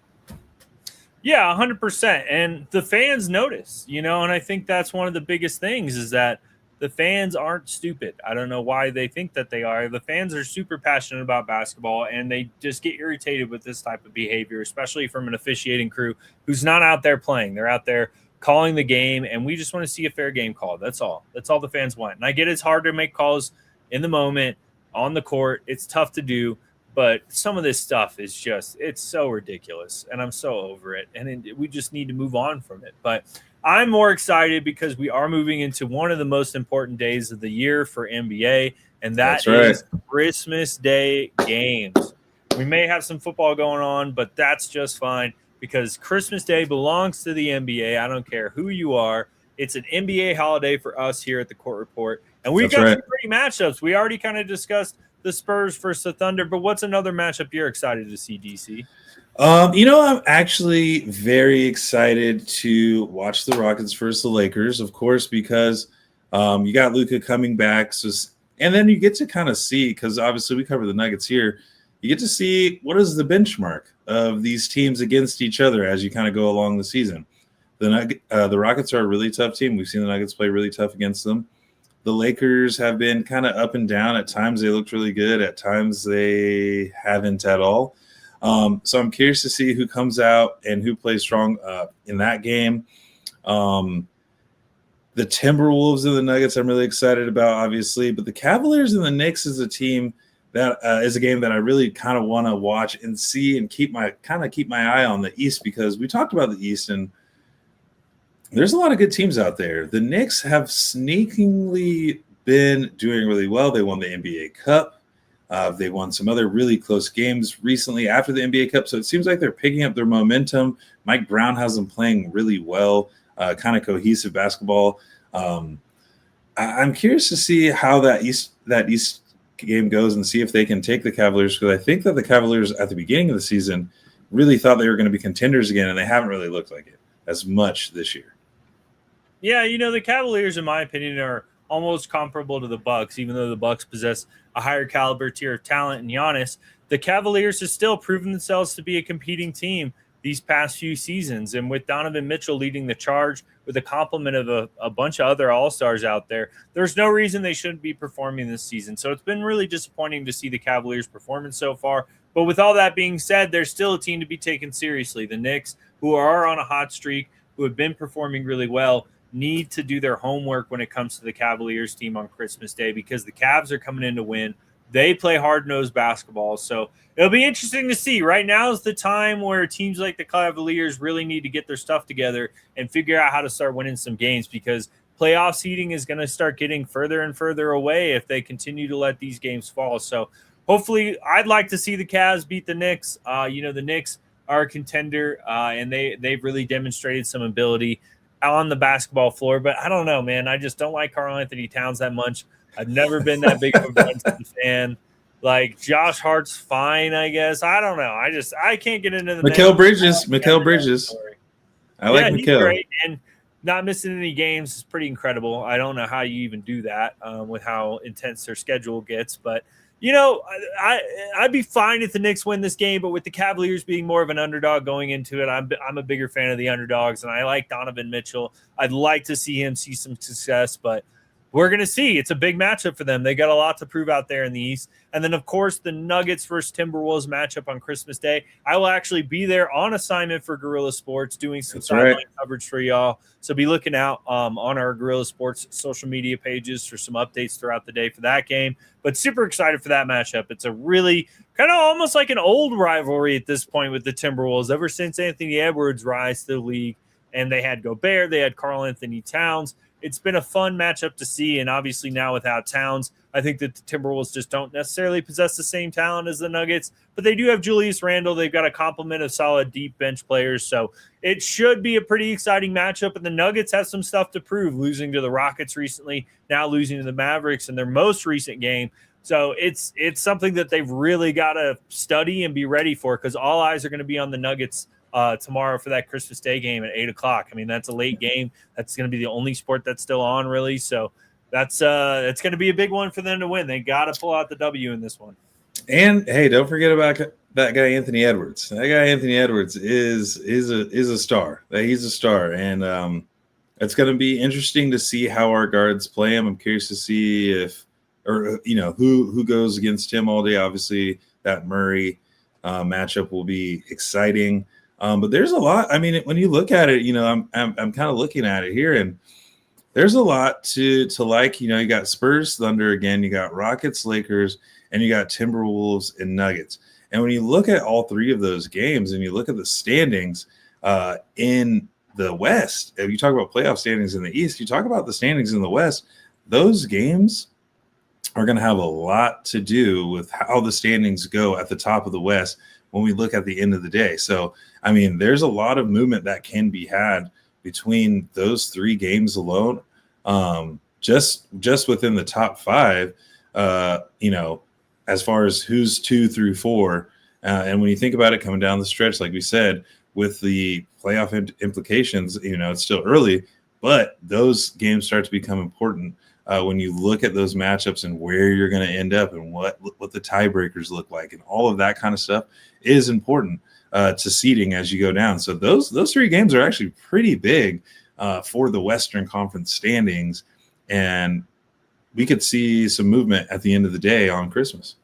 Yeah, 100%. And the fans notice, and I think that's one of the biggest things is that the fans aren't stupid. I don't know why they think that they are. The fans are super passionate about basketball, and they just get irritated with this type of behavior, especially from an officiating crew who's not out there playing. They're out there calling the game, and we just want to see a fair game called. That's all. That's all the fans want. And I get it's hard to make calls in the moment, on the court. It's tough to do, but some of this stuff is just, it's so ridiculous, and I'm so over it, and we just need to move on from it. But I'm more excited because we are moving into one of the most important days of the year for NBA, and that's right. Christmas Day games. We may have some football going on, but that's just fine because Christmas Day belongs to the NBA. I don't care who you are. It's an NBA holiday for us here at the Court Report, and we've got some great matchups. We already kind of discussed the Spurs versus the Thunder, but what's another matchup you're excited to see, DC? I'm actually very excited to watch the Rockets versus the Lakers, of course, because you got Luka coming back. And then you get to kind of see, because obviously we cover the Nuggets here, you get to see what is the benchmark of these teams against each other as you kind of go along the season. The Rockets are a really tough team. We've seen the Nuggets play really tough against them. The Lakers have been kind of up and down. At times they looked really good. At times they haven't at all. So I'm curious to see who comes out and who plays strong in that game. The Timberwolves and the Nuggets I'm really excited about, obviously. But the Cavaliers and the Knicks is a team that is a game that I really kind of want to watch and see and keep my eye on the East, because we talked about the East and there's a lot of good teams out there. The Knicks have sneakingly been doing really well. They won the NBA Cup. They won some other really close games recently after the NBA Cup. So it seems like they're picking up their momentum. Mike Brown has them playing really well, kind of cohesive basketball. I'm curious to see how that East game goes and see if they can take the Cavaliers, because I think that the Cavaliers at the beginning of the season really thought they were going to be contenders again, and they haven't really looked like it as much this year. Yeah, the Cavaliers, in my opinion, are almost comparable to the Bucks, even though the Bucks possess a higher caliber tier of talent in Giannis. The Cavaliers have still proven themselves to be a competing team these past few seasons. And with Donovan Mitchell leading the charge with a complement of a bunch of other all-stars out there, there's no reason they shouldn't be performing this season. So it's been really disappointing to see the Cavaliers' performance so far. But with all that being said, they're still a team to be taken seriously. The Knicks, who are on a hot streak, who have been performing really well, need to do their homework when it comes to the Cavaliers team on Christmas Day, because the Cavs are coming in to win. They play hard-nosed basketball, so it'll be interesting to see. Right now is the time where teams like the Cavaliers really need to get their stuff together and figure out how to start winning some games, because playoff seeding is going to start getting further and further away if they continue to let these games fall. So hopefully, I'd like to see the Cavs beat the Knicks. The Knicks are a contender, and they've really demonstrated some ability on the basketball floor. But I don't know, man. I just don't like Karl Anthony Towns that much. I've never been that big of a Brunson fan. Like Josh Hart's fine, I guess. I don't know. I can't get into the Mikal Bridges. I like he's Mikal. great, and not missing any games is pretty incredible. I don't know how you even do that with how intense their schedule gets, but I'd be fine if the Knicks win this game, but with the Cavaliers being more of an underdog going into it, I'm a bigger fan of the underdogs, and I like Donovan Mitchell. I'd like to see him see some success, but we're going to see. It's a big matchup for them. They got a lot to prove out there in the East. And then, of course, the Nuggets versus Timberwolves matchup on Christmas Day. I will actually be there on assignment for Guerrilla Sports doing some sideline coverage for y'all. So be looking out on our Guerrilla Sports social media pages for some updates throughout the day for that game. But super excited for that matchup. It's a really kind of almost like an old rivalry at this point with the Timberwolves ever since Anthony Edwards rise to the league. And they had Gobert, they had Karl Anthony Towns. It's been a fun matchup to see, and obviously now without Towns, I think that the Timberwolves just don't necessarily possess the same talent as the Nuggets, but they do have Julius Randle. They've got a complement of solid deep bench players, so it should be a pretty exciting matchup, and the Nuggets have some stuff to prove, losing to the Rockets recently, now losing to the Mavericks in their most recent game. So it's something that they've really got to study and be ready for, because all eyes are going to be on the Nuggets tomorrow for that Christmas Day game at 8:00. I mean, that's a late game. That's going to be the only sport that's still on, really. So that's going to be a big one for them to win. They got to pull out the W in this one. And hey, don't forget about that guy Anthony Edwards. That guy Anthony Edwards is a star. He's a star, and it's going to be interesting to see how our guards play him. I'm curious to see who goes against him all day. Obviously, that Murray matchup will be exciting. But there's a lot. I mean, when you look at it, I'm kind of looking at it here, and there's a lot to like. You got Spurs, Thunder again. You got Rockets, Lakers, and you got Timberwolves and Nuggets. And when you look at all three of those games, and you look at the standings in the West, if you talk about playoff standings in the East, you talk about the standings in the West. Those games are going to have a lot to do with how the standings go at the top of the West when we look at the end of the day. So, I mean, there's a lot of movement that can be had between those three games alone. Just within the top five, as far as who's 2 through 4. And when you think about it coming down the stretch, like we said, with the playoff implications, it's still early, but those games start to become important when you look at those matchups and where you're going to end up and what the tiebreakers look like, and all of that kind of stuff is important to seeding as you go down. So those three games are actually pretty big for the Western Conference standings, and we could see some movement at the end of the day on Christmas.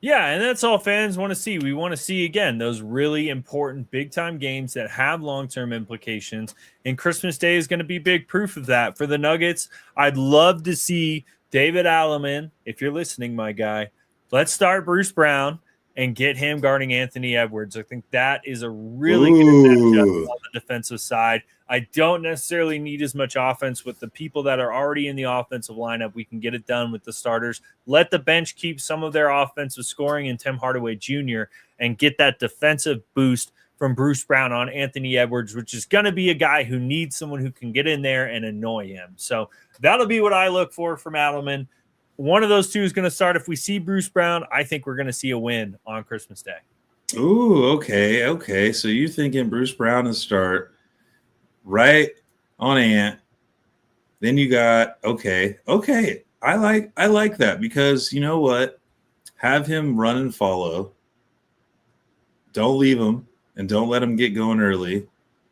Yeah, and that's all fans want to see. We want to see, again, those really important big-time games that have long-term implications, and Christmas Day is going to be big proof of that. For the Nuggets, I'd love to see David Alleman, if you're listening, my guy, let's start Bruce Brown and get him guarding Anthony Edwards. I think that is a really good matchup on the defensive side. I don't necessarily need as much offense with the people that are already in the offensive lineup. We can get it done with the starters. Let the bench keep some of their offensive scoring in Tim Hardaway Jr. and get that defensive boost from Bruce Brown on Anthony Edwards, which is going to be a guy who needs someone who can get in there and annoy him. So that'll be what I look for from Alleman. One of those two is going to start. If we see Bruce Brown, I think we're going to see a win on Christmas Day. Ooh, okay. So you're thinking Bruce Brown to start right on Ant. Then you got okay. I like that, because you know what? Have him run and follow. Don't leave him, and don't let him get going early.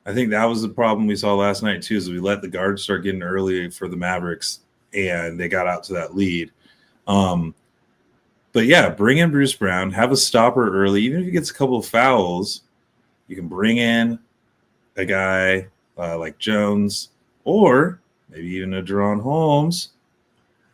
I think that was the problem we saw last night too, is we let the guards start getting early for the Mavericks, and they got out to that lead. But yeah, bring in Bruce Brown, have a stopper early. Even if he gets a couple of fouls, you can bring in a guy like Jones, or maybe even a Deron Holmes,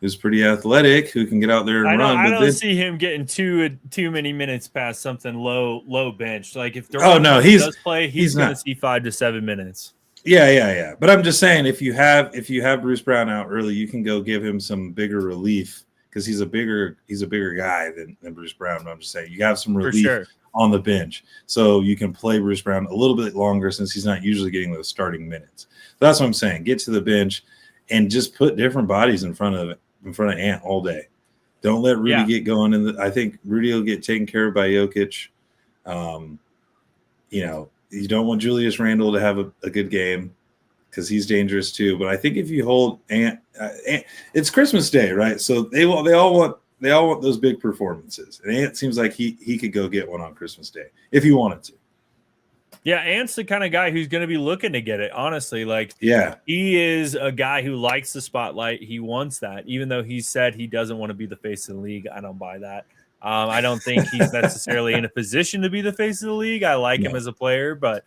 who's pretty athletic, who can get out there and run. I don't see him getting too many minutes past something low bench. Like if Deron does play, he's going to see 5 to 7 minutes. Yeah. But I'm just saying, if you have Bruce Brown out early, you can go give him some bigger relief, because he's a bigger guy than Bruce Brown. But I'm just saying you have some For relief sure. on the bench, so you can play Bruce Brown a little bit longer since he's not usually getting those starting minutes. That's what I'm saying. Get to the bench and just put different bodies in front of Ant all day. Don't let Rudy get going. I think Rudy will get taken care of by Jokic. You don't want Julius Randle to have a good game because he's dangerous too. But I think if you hold Ant, it's Christmas Day, right? So they all want those big performances, and Ant seems like he could go get one on Christmas Day if he wanted to. Yeah, Ant's the kind of guy who's going to be looking to get it, honestly. He is a guy who likes the spotlight. He wants that, even though he said he doesn't want to be the face of the league. I don't buy that. I don't think he's necessarily in a position to be the face of the league. I like him as a player, but,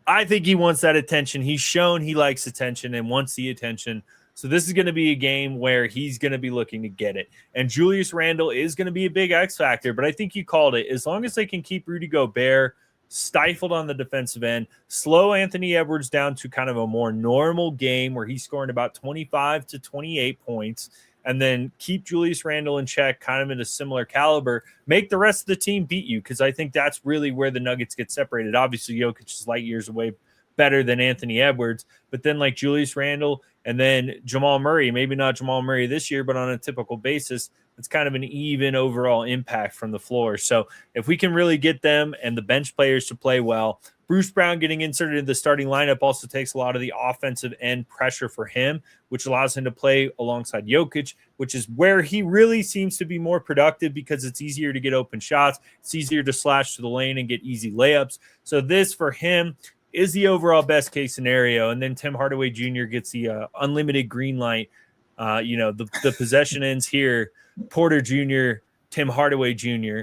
I think he wants that attention. He's shown he likes attention and wants the attention. So this is going to be a game where he's going to be looking to get it. And Julius Randle is going to be a big X factor, but I think you called it. As long as they can keep Rudy Gobert stifled on the defensive end, slow Anthony Edwards down to kind of a more normal game where he's scoring about 25 to 28 points, and then keep Julius Randle in check, kind of in a similar caliber, make the rest of the team beat you, because I think that's really where the Nuggets get separated. Obviously, Jokic is light years away better than Anthony Edwards, but then like Julius Randle and then Jamal Murray, maybe not Jamal Murray this year, but on a typical basis, it's kind of an even overall impact from the floor. So if we can really get them and the bench players to play well, Bruce Brown getting inserted in the starting lineup also takes a lot of the offensive end pressure for him, which allows him to play alongside Jokic, which is where he really seems to be more productive because it's easier to get open shots. It's easier to slash to the lane and get easy layups. So this for him is the overall best case scenario. And then Tim Hardaway Jr. gets the unlimited green light. The possession ends here. Porter Jr., Tim Hardaway Jr.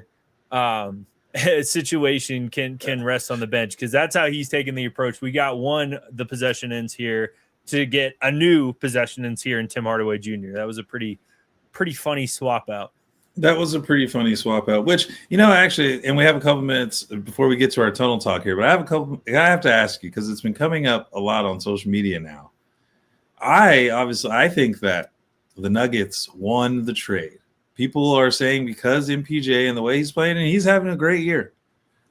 Situation can rest on the bench, because that's how he's taking the approach. We got the possession ends here to get a new possession ends here in Tim Hardaway Jr. That was a pretty funny swap out. That was a pretty funny swap out, which, actually, and we have a couple minutes before we get to our tunnel talk here, but I have to ask you, because it's been coming up a lot on social media now. I think that the Nuggets won the trade. People are saying because MPJ and the way he's playing, and he's having a great year,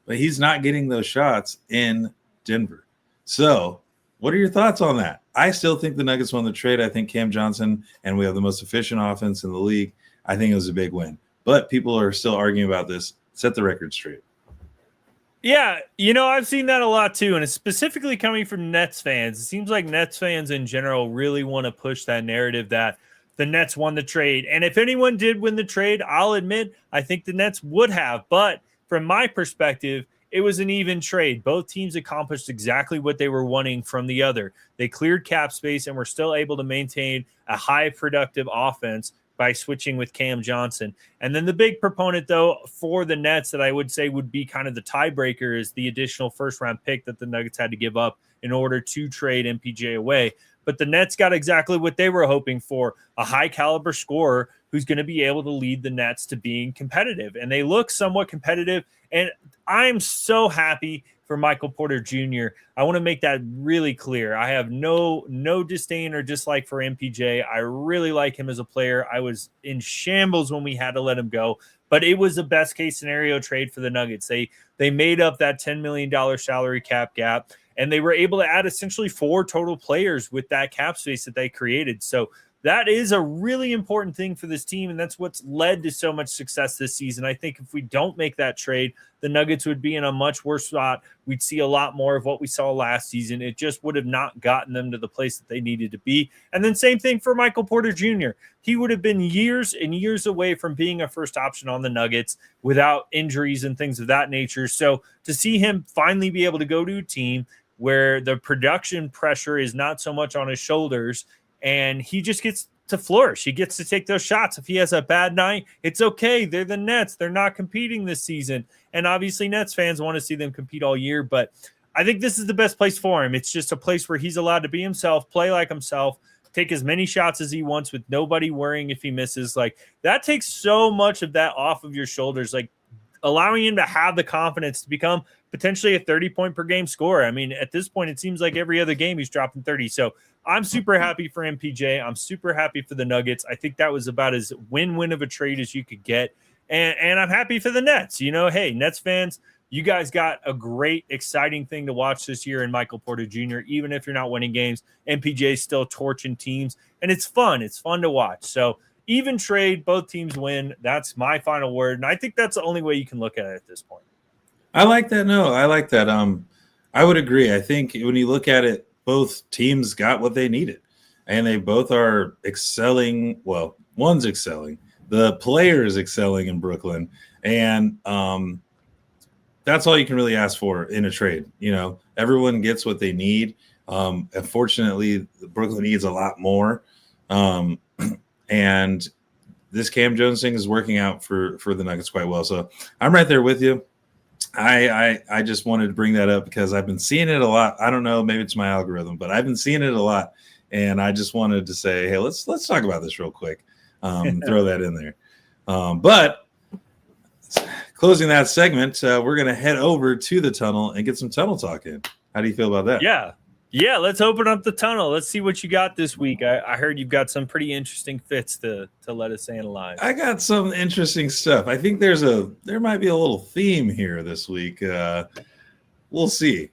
but he's not getting those shots in Denver. So what are your thoughts on that? I still think the Nuggets won the trade. I think Cam Johnson, and we have the most efficient offense in the league. I think it was a big win, but people are still arguing about this. Set the record straight. Yeah, I've seen that a lot too, and it's specifically coming from Nets fans. It seems like Nets fans in general really want to push that narrative that the Nets won the trade. And if anyone did win the trade, I'll admit, I think the Nets would have. But from my perspective, it was an even trade. Both teams accomplished exactly what they were wanting from the other. They cleared cap space and were still able to maintain a high productive offense by switching with Cam Johnson. And then the big proponent, though, for the Nets that I would say would be kind of the tiebreaker is the additional first-round pick that the Nuggets had to give up in order to trade MPJ away. But the Nets got exactly what they were hoping for, a high-caliber scorer who's going to be able to lead the Nets to being competitive. And they look somewhat competitive, and I'm so happy for Michael Porter Jr. I want to make that really clear. I have no disdain or dislike for MPJ. I really like him as a player. I was in shambles when we had to let him go, but it was the best case scenario trade for the Nuggets. They made up that $10 million salary cap gap, and they were able to add essentially 4 total players with that cap space that they created. So that is a really important thing for this team, and that's what's led to so much success this season. I think if we don't make that trade, the Nuggets would be in a much worse spot. We'd see a lot more of what we saw last season. It just would have not gotten them to the place that they needed to be. And then same thing for Michael Porter Jr. He would have been years and years away from being a first option on the Nuggets without injuries and things of that nature. So to see him finally be able to go to a team where the production pressure is not so much on his shoulders, and he just gets to flourish. He gets to take those shots. If he has a bad night, it's okay. They're the Nets. They're not competing this season. And obviously Nets fans want to see them compete all year, but I think this is the best place for him. It's just a place where he's allowed to be himself, play like himself, take as many shots as he wants with nobody worrying if he misses. Like, that takes so much of that off of your shoulders, like allowing him to have the confidence to become potentially a 30-point per game scorer. I mean, at this point, it seems like every other game he's dropping 30. So I'm super happy for MPJ. I'm super happy for the Nuggets. I think that was about as win-win of a trade as you could get. And I'm happy for the Nets. Hey, Nets fans, you guys got a great, exciting thing to watch this year in Michael Porter Jr., even if you're not winning games. MPJ still torching teams, and it's fun. It's fun to watch. So even trade, both teams win. That's my final word. And I think that's the only way you can look at it at this point. I like that. No, I like that. I would agree. I think when you look at it, both teams got what they needed, and they both are excelling. Well, one's excelling. The player is excelling in Brooklyn, and that's all you can really ask for in a trade. Everyone gets what they need. Unfortunately, Brooklyn needs a lot more, and this Cam Jones thing is working out for the Nuggets quite well. So I'm right there with you. I just wanted to bring that up because I've been seeing it a lot. I don't know, maybe it's my algorithm, but I've been seeing it a lot, and I just wanted to say, hey, let's talk about this real quick. Throw that in there. But closing that segment, we're going to head over to the tunnel and get some tunnel talk in. How do you feel about that? Yeah, let's open up the tunnel. Let's see what you got this week. I heard you've got some pretty interesting fits to let us analyze. I got some interesting stuff. I think there might be a little theme here this week. We'll see.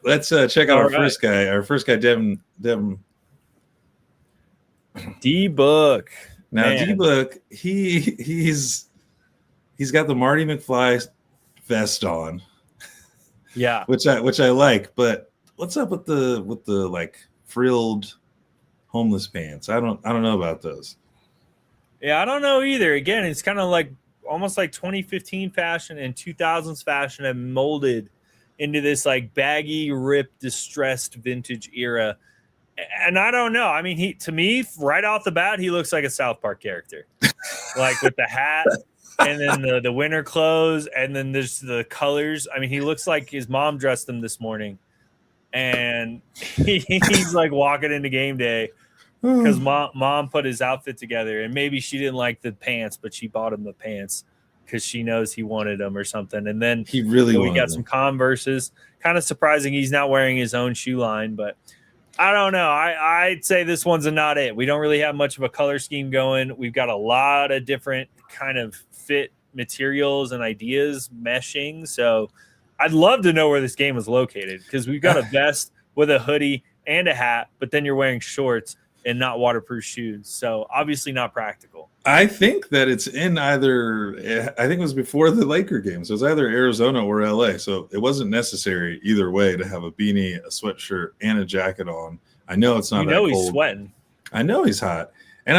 Let's check out our first guy. Our first guy, Devin. D-Book. Now, D-Book, he's got the Marty McFly vest on. Yeah, which I like, but what's up with the like frilled homeless pants? I don't know about those. Yeah, I don't know either. Again, it's kind of like almost like 2015 fashion and 2000s fashion have molded into this like baggy, ripped, distressed vintage era. And I don't know. I mean, to me, right off the bat, he looks like a South Park character, like with the hat and then the winter clothes, and then there's the colors. I mean, he looks like his mom dressed him this morning, and he's like walking into game day because mom put his outfit together, and maybe she didn't like the pants, but she bought him the pants because she knows he wanted them or something. And then he really we got some Converses. Kind of surprising he's not wearing his own shoe line, but I don't know. I'd say this one's not it. We don't really have much of a color scheme going. We've got a lot of different kind of fit materials and ideas meshing. So I'd love to know where this game is located because we've got a vest with a hoodie and a hat, but then you're wearing shorts and not waterproof shoes. So obviously not practical. I think that it's in either, I think it was before the Laker game. So it's either Arizona or LA. So it wasn't necessary either way to have a beanie, a sweatshirt, and a jacket on. I know it's not that cold. He's sweating. I know he's hot. And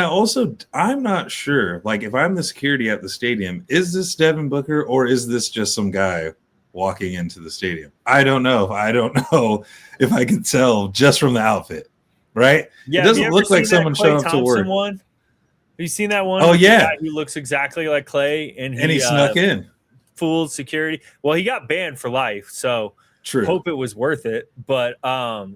I'm not sure, like if I'm the security at the stadium, is this Devin Booker or is this just some guy walking into the stadium? I don't know. I don't know if I can tell just from the outfit, right? Yeah, it doesn't look like someone showed up to work. Have you seen that one? Oh, yeah. He looks exactly like Clay. And he snuck in. Fooled security. Well, he got banned for life, so true. Hope it was worth it. But,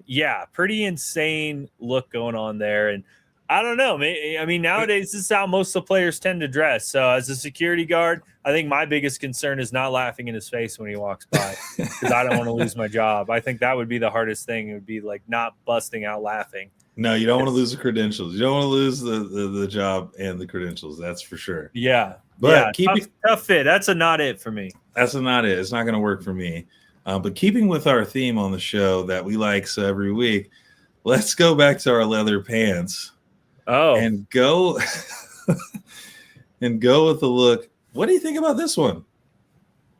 yeah, pretty insane look going on there. And I don't know. I mean, nowadays, this is how most of the players tend to dress. So as a security guard, I think my biggest concern is not laughing in his face when he walks by because I don't want to lose my job. I think that would be the hardest thing. It would be like not busting out laughing. No, you don't want to lose the credentials. You don't want to lose the job and the credentials. That's for sure. Yeah. But tough fit. That's not it for me. That's not it. It's not going to work for me. But keeping with our theme on the show that we like so every week, let's go back to our leather pants. Oh. And go with the look. What do you think about this one?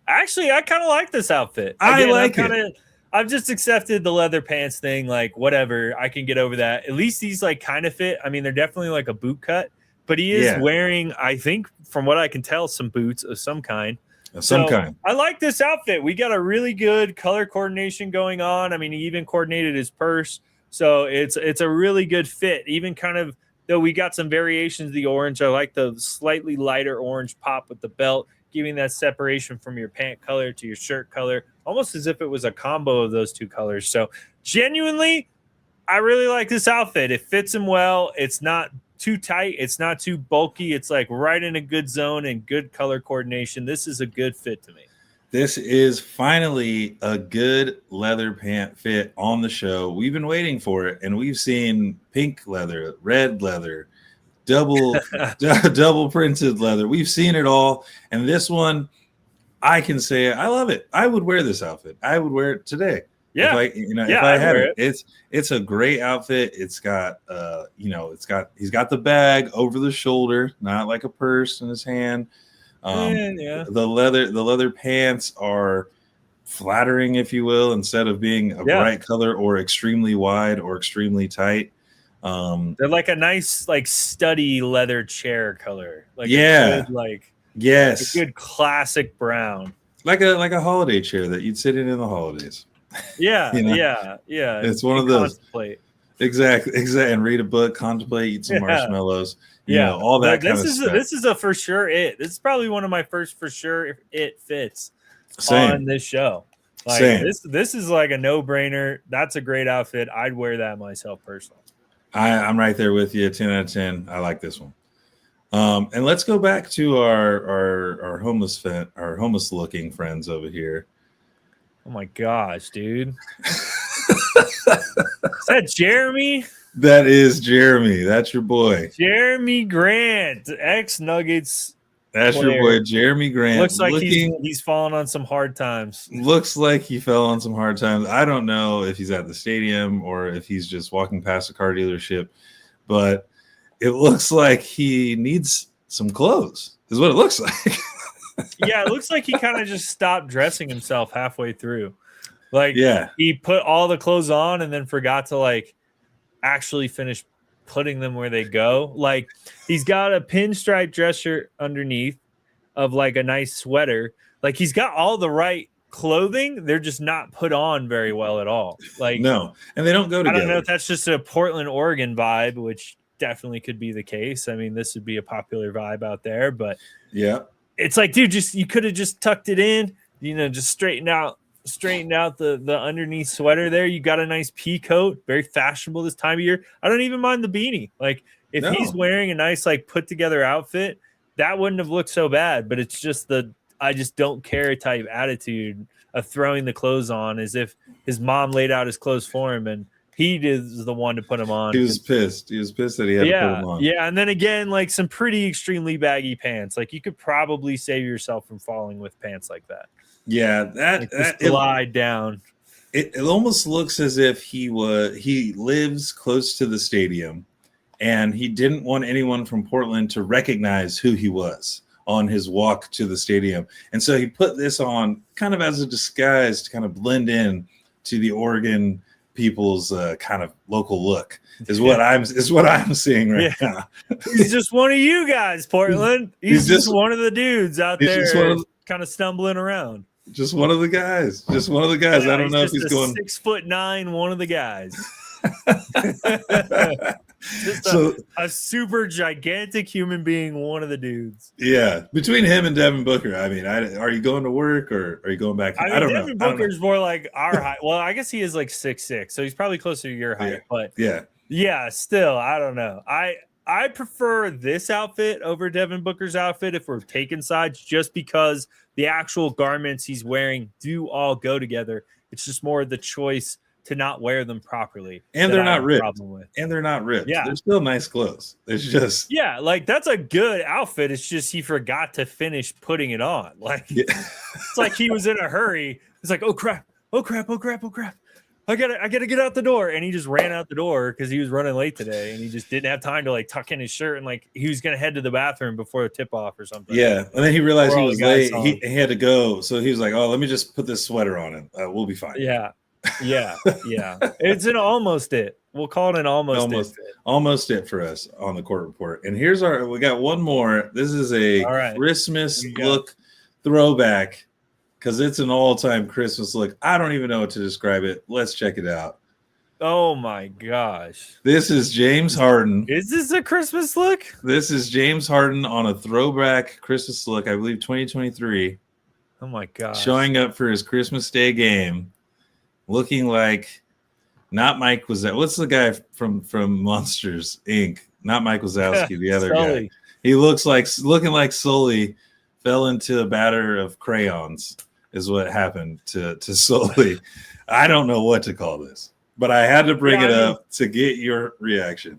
Actually, I kind of like this outfit. I like it. I've just accepted the leather pants thing, like whatever. I can get over that. At least these like kind of fit. I mean, they're definitely like a boot cut, but he is wearing, I think, from what I can tell, some boots of some kind. I like this outfit. We got a really good color coordination going on. I mean, he even coordinated his purse, so it's a really good fit. Even kind of though we got some variations of the orange. I like the slightly lighter orange pop with the belt, giving that separation from your pant color to your shirt color, almost as if it was a combo of those two colors. So genuinely, I really like this outfit. It fits him well. It's not too tight. It's not too bulky. It's like right in a good zone and good color coordination. This is a good fit to me. This is finally a good leather pant fit on the show. We've been waiting for it, and we've seen pink leather, red leather, double printed leather. We've seen it all, and this one, I can say I love it. I would wear this outfit. I would wear it today. Yeah, If I had it. It's a great outfit. It's got he's got the bag over the shoulder, not like a purse in his hand. The leather pants are flattering, if you will, instead of being a bright color or extremely wide or extremely tight. They're like a nice, like study leather chair color. Like a good classic brown, like a holiday chair that you'd sit in the holidays. Yeah. It's one of those. Contemplate. Exactly, and read a book, contemplate, eat some marshmallows. All that kind of stuff. This is a for sure it. This is probably one of my first for sure it fits on this show. Like this is like a no-brainer. That's a great outfit. I'd wear that myself personally. I'm right there with you. 10 out of 10. I like this one. And let's go back to our homeless looking friends over here. Oh my gosh, dude. Is that Jeremy? That is Jeremy. That's your boy. Jeremy Grant, ex-Nuggets. That's player. Your boy, Jeremy Grant. Looks like he's fallen on some hard times. Looks like he fell on some hard times. I don't know if he's at the stadium or if he's just walking past a car dealership, but it looks like he needs some clothes, is what it looks like. Yeah, it looks like he kind of just stopped dressing himself halfway through. Like, he put all the clothes on and then forgot to, like, actually finish putting them where they go. Like, he's got a pinstripe dress shirt underneath of, like, a nice sweater. Like, he's got all the right clothing. They're just not put on very well at all. Like, no, and they don't go together. I don't know if that's just a Portland, Oregon vibe, which definitely could be the case. I mean, this would be a popular vibe out there, but it's like, dude, you could have just tucked it in, just straightened out the underneath sweater there. You got a nice pea coat, very fashionable this time of year. I don't even mind the beanie. Like, if he's wearing a nice, like, put together outfit, that wouldn't have looked so bad. But it's just I just don't care type attitude of throwing the clothes on as if his mom laid out his clothes for him and he is the one to put them on. He was pissed. He was pissed that he had to put them on. Yeah, and then again, like, some pretty extremely baggy pants. Like, you could probably save yourself from falling with pants like that. Yeah, that glide down. It almost looks as if he lives close to the stadium, and he didn't want anyone from Portland to recognize who he was on his walk to the stadium, and so he put this on kind of as a disguise to kind of blend in to the Oregon people's kind of local look. Is what I'm seeing right now. He's just one of you guys, Portland. He's just one of the dudes out there, kind of stumbling around. Just one of the guys. I don't know if he's going 6'9", one of the guys. Just a super gigantic human being, one of the dudes. Yeah, between him and Devin Booker, I mean, are you going to work or are you going back? I don't know. Devin Booker's more like our height. Well, I guess he is like 6'6", so he's probably closer to your height. But still, I don't know. I prefer this outfit over Devin Booker's outfit if we're taking sides, just because the actual garments he's wearing do all go together. It's just more the choice to not wear them properly. And they're not ripped. Yeah. They're still nice clothes. It's just like, that's a good outfit. It's just he forgot to finish putting it on. Like it's like he was in a hurry. It's like, oh crap. I gotta get out the door. And he just ran out the door because he was running late today and he just didn't have time to, like, tuck in his shirt, and, like, he was gonna head to the bathroom before a tip off or something. Yeah. And then he realized he was late. He had to go. So he was like, oh, let me just put this sweater on and we'll be fine. Yeah. It's an almost it. We'll call it an almost it for us on the court report. And we got one more. This is a Christmas look throwback, because it's an all-time Christmas look. I don't even know what to describe it. Let's check it out. Oh my gosh. This is James Harden. Is this a Christmas look? This is James Harden on a throwback Christmas look, I believe 2023. Oh my gosh. Showing up for his Christmas Day game. Looking like not Mike Wazowski. What's the guy from Monsters Inc.? Not Mike Wazowski, the other guy. He looking like Sully fell into a batter of crayons is what happened to Sully. I don't know what to call this, but I had to bring it up to get your reaction.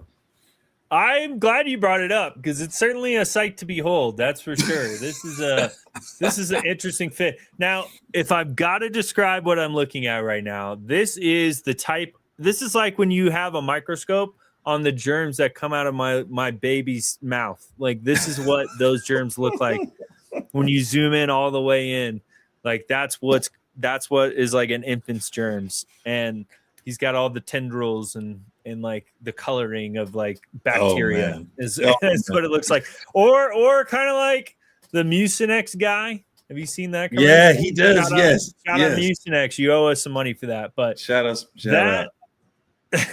I'm glad you brought it up because it's certainly a sight to behold. That's for sure. This is an interesting fit. Now, if I've got to describe what I'm looking at right now, this is the type. This is like when you have a microscope on the germs that come out of my baby's mouth. Like this is what those germs look like when you zoom in all the way in. Like that's what is like an infant's germs, and he's got all the tendrils and like the coloring of like bacteria is what it looks like, or kind of like the Mucinex guy. Have you seen that? Commercial? Yeah, he does. Shout out Mucinex. You owe us some money for that, but shout out.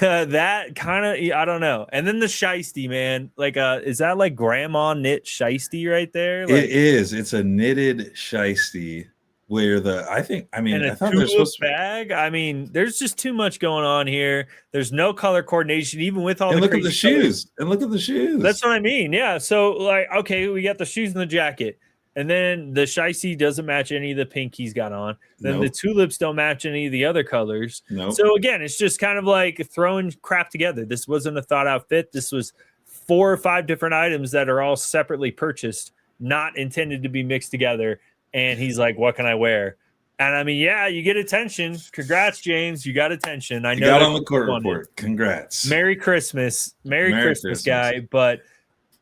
That kind of, I don't know. And then the shiesty, man, like is that like grandma knit shiesty right there? Like, it is. It's a knitted shiesty. Where I thought there's supposed to bag. I mean, there's just too much going on here. There's no color coordination, even with all and the look at the shoes. And look at the shoes. That's what I mean. Yeah. So like, okay, we got the shoes and the jacket, and then the shiesty doesn't match any of the pink he's got on. Then the tulips don't match any of the other colors. So again, it's just kind of like throwing crap together. This wasn't a thought out fit. This was 4 or 5 different items that are all separately purchased, not intended to be mixed together. And he's like, what can I wear? And I mean, yeah, you get attention. Congrats, James. You got attention. I know. You got on the court report. Congrats. Merry Christmas. Merry Christmas, guy. But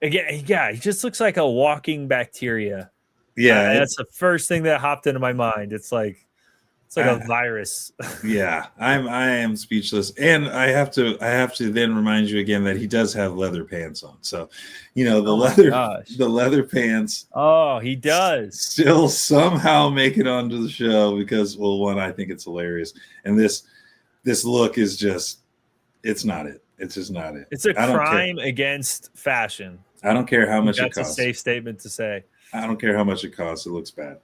again, yeah, he just looks like a walking bacteria. Yeah. That's the first thing that hopped into my mind. It's like a virus. Yeah, I am speechless. And I have to then remind you again that he does have leather pants on. So, the leather pants. Oh, he does. Still somehow make it onto the show because, well, one, I think it's hilarious. And this look is just, it's not it. It's just not it. It's a crime against fashion. I don't care how much it costs. That's a safe statement to say. I don't care how much it costs. It looks bad.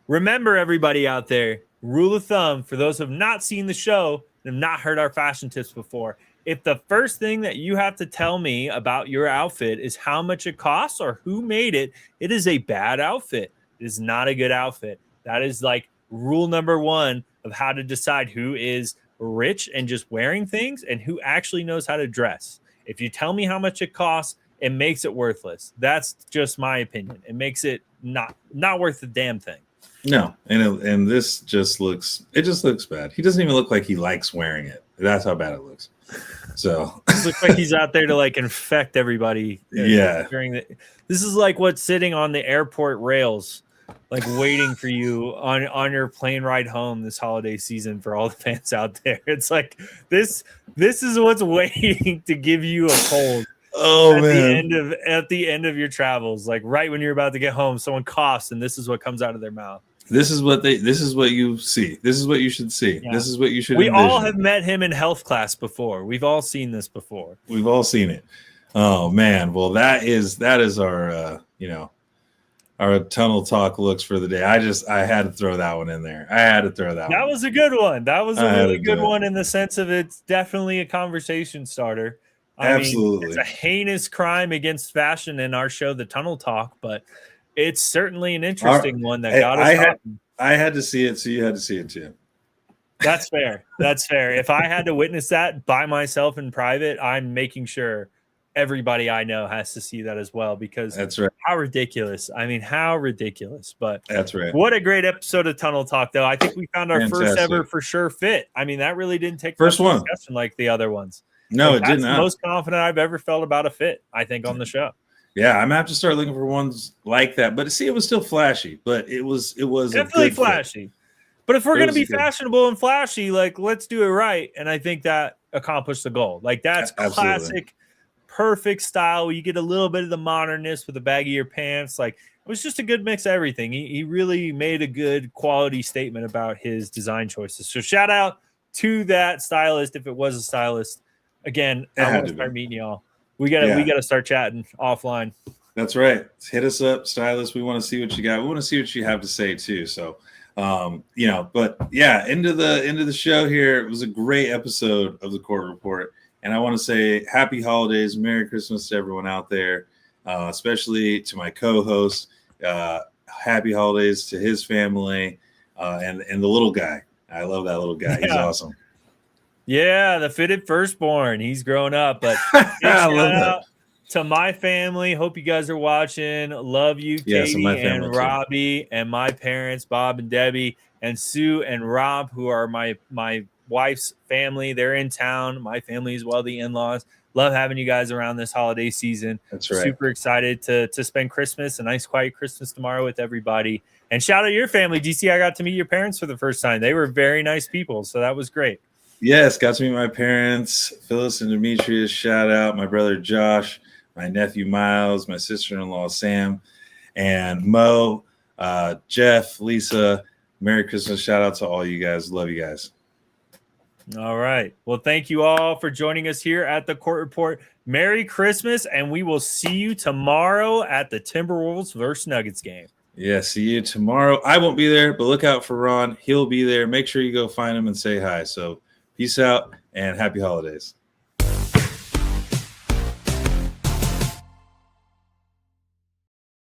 Remember, everybody out there, rule of thumb for those who have not seen the show and have not heard our fashion tips before. If the first thing that you have to tell me about your outfit is how much it costs or who made it, it is a bad outfit. It is not a good outfit. That is like rule number 1 of how to decide who is rich and just wearing things and who actually knows how to dress. If you tell me how much it costs, it makes it worthless. That's just my opinion. It makes it not worth the damn thing. No, and this just looks bad. He doesn't even look like he likes wearing it. That's how bad it looks. So it looks like he's out there to like infect everybody. Yeah. This is like what's sitting on the airport rails, like waiting for you on your plane ride home this holiday season for all the fans out there. It's like this is what's waiting to give you a cold. Oh, At the end of your travels, like right when you're about to get home, someone coughs and this is what comes out of their mouth. This is what you see. This is what you should see. Yeah. This is what you should We envision. all have met him in health class before. We've all seen this before. We've all seen it. Oh man. Well, that is our our tunnel talk looks for the day. I had to throw that one in there. That was a good one. That was a really good one in the sense of it's definitely a conversation starter. Absolutely. It's a heinous crime against fashion in our show, The Tunnel Talk, but it's certainly an interesting one that got us talking. I had to see it, so you had to see it too. That's fair. That's fair. If I had to witness that by myself in private, I'm making sure everybody I know has to see that as well because that's right. How ridiculous. I mean, how ridiculous. But that's right. What a great episode of Tunnel Talk, though. I think we found our first ever for sure fit. I mean, that really didn't take first one discussion like the other ones. No, it did not. That's the most confident I've ever felt about a fit, I think, on the show. Yeah, I'm gonna have to start looking for ones like that. But see, it was still flashy, but it was definitely flashy. But if we're gonna be fashionable and flashy, like let's do it right. And I think that accomplished the goal. Like that's classic, perfect style. You get a little bit of the modernness with the baggier pants. Like it was just a good mix of everything. He really made a good quality statement about his design choices. So shout out to that stylist if it was a stylist. Again, I want to start meeting y'all. We gotta start chatting offline. That's right. Hit us up, stylist. We want to see what you got. We want to see what you have to say too. So, but yeah, into the show here. It was a great episode of the Court Report, and I want to say happy holidays, Merry Christmas to everyone out there, especially to my co-host. Happy holidays to his family. and the little guy. I love that little guy. He's awesome. Yeah, the fitted firstborn. He's growing up. But big I shout love that. out to my family. Hope you guys are watching. Love you, Yes, and my Katie family and too. Robbie, and my parents, Bob and Debbie, and Sue and Rob, who are my wife's family. They're in town. My family as well, the in-laws. Love having you guys around this holiday season. That's right. Super excited to spend Christmas, a nice quiet Christmas tomorrow with everybody. And shout out your family, DC. I got to meet your parents for the first time. They were very nice people, so that was great. Yes, got to meet my parents, Phyllis and Demetrius. Shout out my brother Josh, my nephew Miles, my sister-in-law Sam, and Mo, Jeff, Lisa. Merry Christmas. Shout out to all you guys. Love you guys. All right. Well, thank you all for joining us here at the Court Report. Merry Christmas, and we will see you tomorrow at the Timberwolves versus Nuggets game. Yeah, see you tomorrow. I won't be there, but look out for Ron. He'll be there. Make sure you go find him and say hi. So peace out and happy holidays.